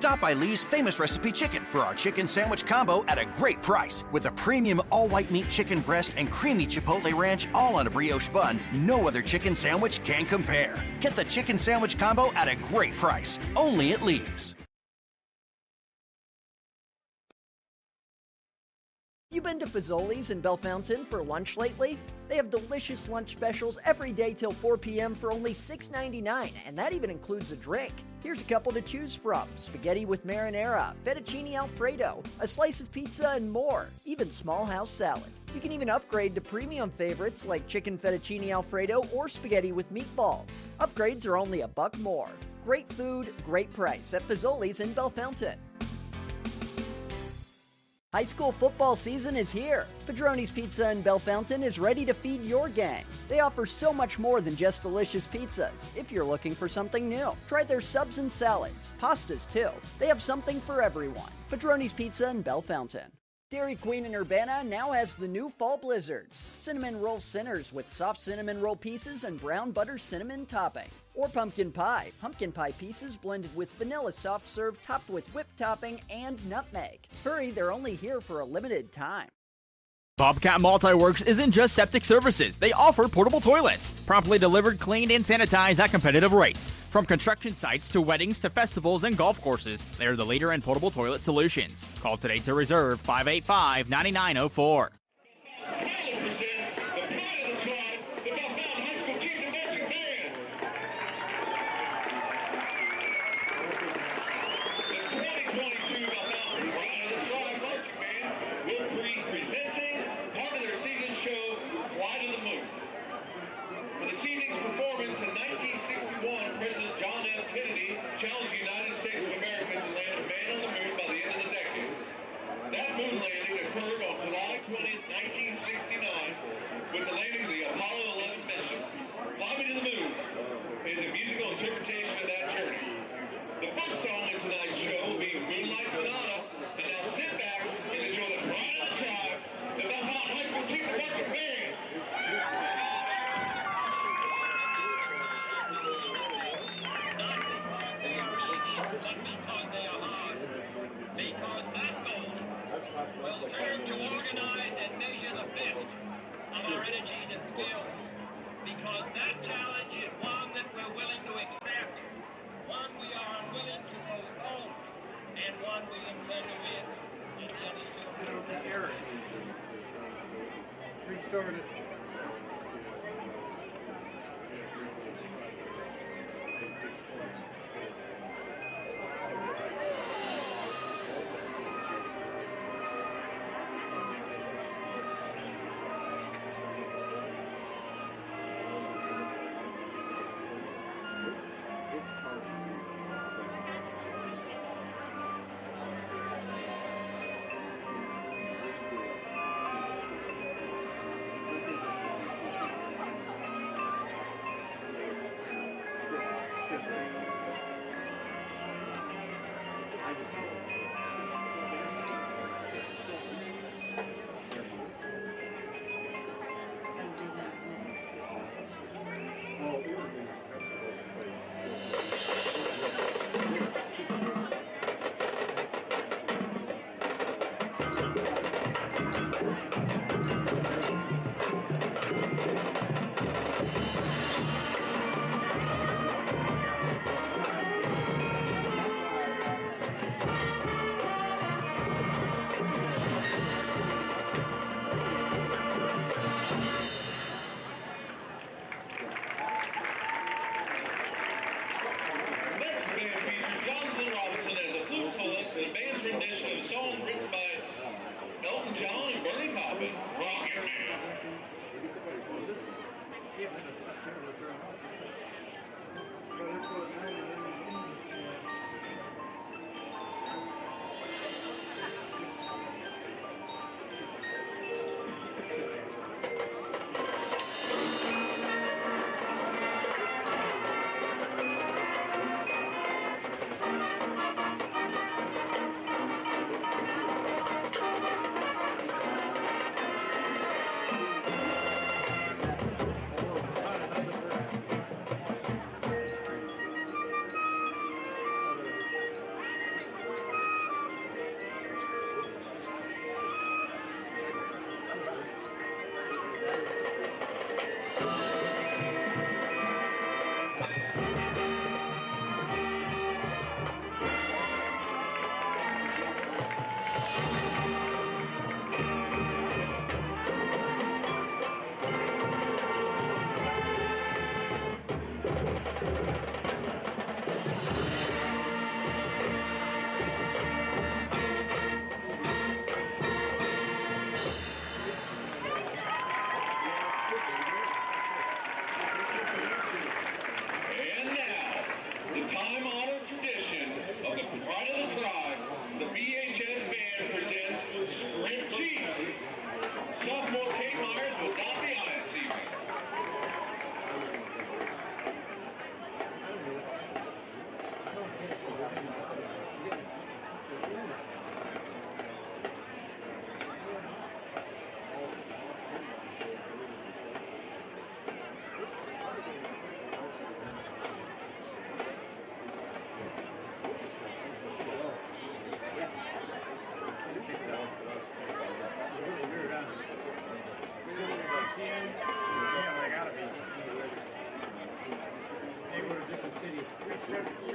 Stop by Lee's Famous Recipe Chicken for our chicken sandwich combo at a great price. With a premium all-white meat chicken breast and creamy chipotle ranch all on a brioche bun, no other chicken sandwich can compare. Get the chicken sandwich combo at a great price, only at Lee's. You been to Fazoli's in Bellefontaine for lunch lately? They have delicious lunch specials every day till 4 p.m. for only $6.99, and that even includes a drink. Here's a couple to choose from: spaghetti with marinara, fettuccine alfredo, a slice of pizza, and more, even small house salad. You can even upgrade to premium favorites like chicken fettuccine alfredo or spaghetti with meatballs. Upgrades are only $1 more. Great food, great price at Fazoli's in Bellefontaine. High school football season is here. Padrone's Pizza in Bellefontaine is ready to feed your gang. They offer so much more than just delicious pizzas. If you're looking for something new, try their subs and salads, pastas too. They have something for everyone. Padrone's Pizza in Bellefontaine. Dairy Queen in Urbana now has the new Fall Blizzards. Cinnamon Roll Centers with soft cinnamon roll pieces and brown butter cinnamon topping. Or pumpkin pie pieces blended with vanilla soft serve topped with whipped topping and nutmeg. Hurry, they're only here for a limited time. Bobcat Multiworks isn't just septic services. They offer portable toilets, promptly delivered, cleaned, and sanitized at competitive rates. From construction sites to weddings to festivals and golf courses, they're the leader in portable toilet solutions. Call today to reserve 585-9904. Challenged the United States of America to land a man on the moon by the end of the decade. That moon landing occurred on July 20th, 1969, with the landing of the Apollo 11 mission. Fly Me to the Moon is a musical interpretation of that journey. The first song in tonight's show will be Moonlight Sonata, and now sit back and enjoy the pride of the tribe, the Belmont High School Chief Professor Band. Will serve to organize and measure the best of our energies and skills, because that challenge is one that we're willing to accept, one we are unwilling to postpone, and one we intend to win. And the others too. Restart it.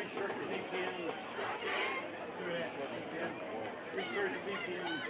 Restart your VPN. Restart your VPN.